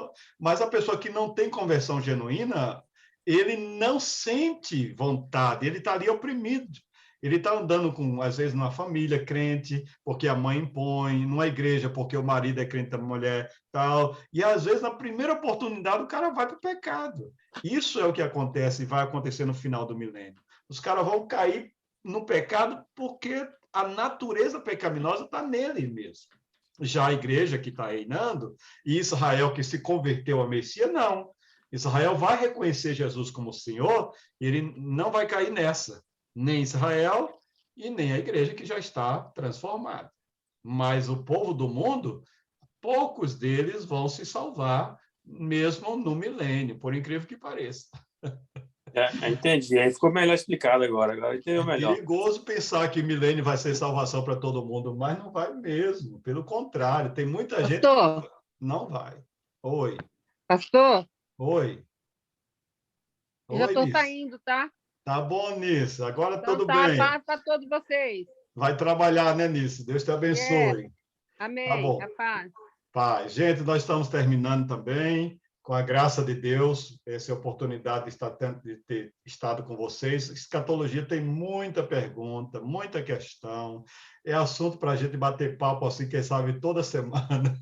mas a pessoa que não tem conversão genuína, ele não sente vontade, ele está ali oprimido. Ele está andando às vezes, numa família crente, porque a mãe impõe, numa igreja, porque o marido é crente da mulher, tal. E, às vezes, na primeira oportunidade, o cara vai para o pecado. Isso é o que acontece e vai acontecer no final do milênio. Os caras vão cair no pecado porque a natureza pecaminosa está nele mesmo. Já a igreja que está reinando, e Israel que se converteu a Messias, não. Israel vai reconhecer Jesus como Senhor, e ele não vai cair nessa. Nem Israel e nem a igreja que já está transformada. Mas o povo do mundo, poucos deles vão se salvar, mesmo no milênio, por incrível que pareça. Entendi. Aí ficou melhor explicado agora. Agora entendeu melhor. É perigoso pensar que milênio vai ser salvação para todo mundo, mas não vai mesmo. Pelo contrário, tem muita gente que não vai. Oi. Pastor? Oi. Eu já estou Nisso. saindo, tá? Tá bom, Nisso. Agora Então, tudo tá, bem. paz para todos vocês. Vai trabalhar, né, Nisso? Deus te abençoe. Amém. Tá bom. A paz. Paz. Gente, nós estamos terminando também. Com a graça de Deus, essa oportunidade de ter estado com vocês. Escatologia tem muita pergunta, muita questão. É assunto para a gente bater papo assim, quem sabe, toda semana.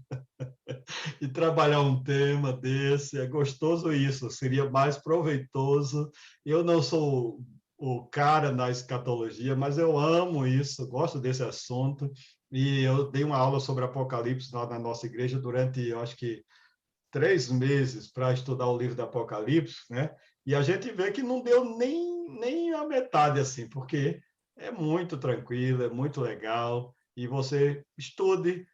E trabalhar um tema desse. É gostoso isso, seria mais proveitoso. Eu não sou o cara na escatologia, mas eu amo isso, gosto desse assunto. E eu dei uma aula sobre Apocalipse lá na nossa igreja durante, eu acho que, 3 meses para estudar o livro do Apocalipse, né? E a gente vê que não deu nem a metade, assim, porque é muito tranquilo, é muito legal, e você estude,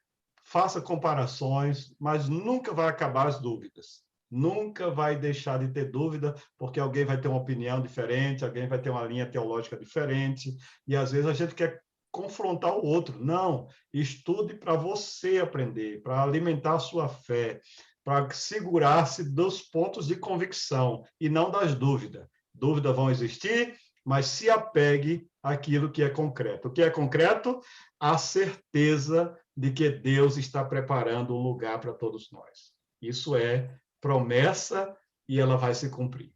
faça comparações, mas nunca vai acabar as dúvidas. Nunca vai deixar de ter dúvida, porque alguém vai ter uma opinião diferente, alguém vai ter uma linha teológica diferente, e às vezes a gente quer confrontar o outro. Não, estude para você aprender, para alimentar a sua fé, para segurar-se dos pontos de convicção e não das dúvidas. Dúvidas vão existir, mas se apegue àquilo que é concreto. O que é concreto? A certeza de que Deus está preparando um lugar para todos nós. Isso é promessa e ela vai se cumprir.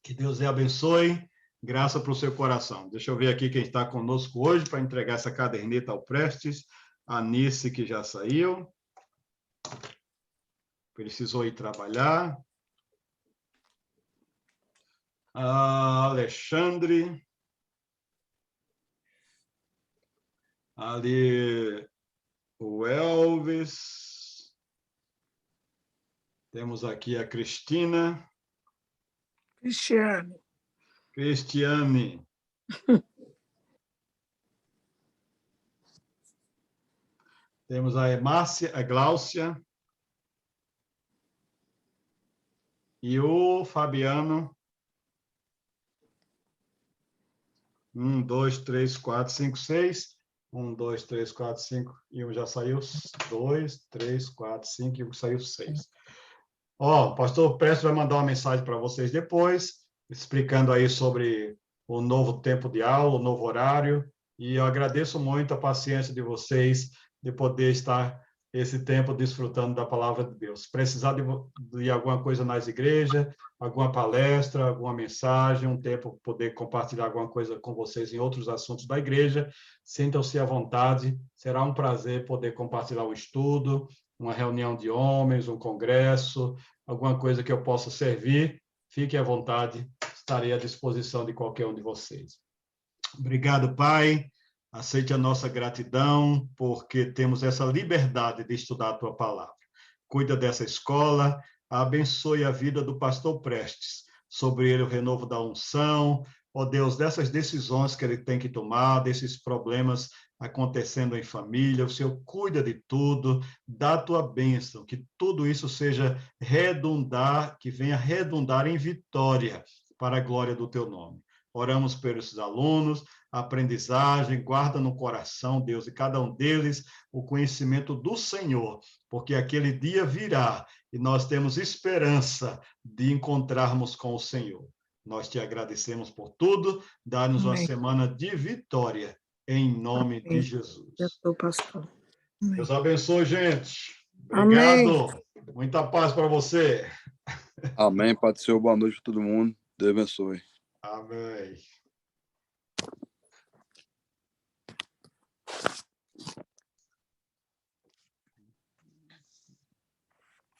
Que Deus lhe abençoe, graça para o seu coração. Deixa eu ver aqui quem está conosco hoje para entregar essa caderneta ao Prestes. A Nice, que já saiu. Precisou ir trabalhar. A Alexandre. Ali o Elvis. Temos aqui a Cristina. Cristiane. Temos a Márcia, a Gláucia. E o Fabiano. 1, 2, 3, 4, 5, 6. 1, 2, 3, 4, 5. E um já saiu. 2, 3, 4, 5. E um saiu 6. Ó, o pastor Prestes vai mandar uma mensagem para vocês depois, explicando aí sobre o novo tempo de aula, o novo horário. E eu agradeço muito a paciência de vocês de poder estar esse tempo desfrutando da palavra de Deus. Se precisar de alguma coisa nas igrejas, alguma palestra, alguma mensagem, um tempo para poder compartilhar alguma coisa com vocês em outros assuntos da igreja, sintam-se à vontade. Será um prazer poder compartilhar o estudo, uma reunião de homens, um congresso, alguma coisa que eu possa servir. Fiquem à vontade, estarei à disposição de qualquer um de vocês. Obrigado, Pai. Aceite a nossa gratidão, porque temos essa liberdade de estudar a Tua palavra. Cuida dessa escola, abençoe a vida do pastor Prestes, sobre ele o renovo da unção, ó Deus, dessas decisões que ele tem que tomar, desses problemas acontecendo em família, o Senhor cuida de tudo, dá a Tua bênção, que tudo isso seja redundar, que venha redundar em vitória, para a glória do Teu nome. Oramos pelos alunos, a aprendizagem, guarda no coração, Deus, de cada um deles o conhecimento do Senhor, porque aquele dia virá e nós temos esperança de encontrarmos com o Senhor. Nós te agradecemos por tudo, dá-nos uma semana de vitória, em nome de Jesus. Pastor. Deus abençoe, gente. Obrigado. Amém. Muita paz para você. Amém. Pode ser boa noite para todo mundo. Deus abençoe. Amém.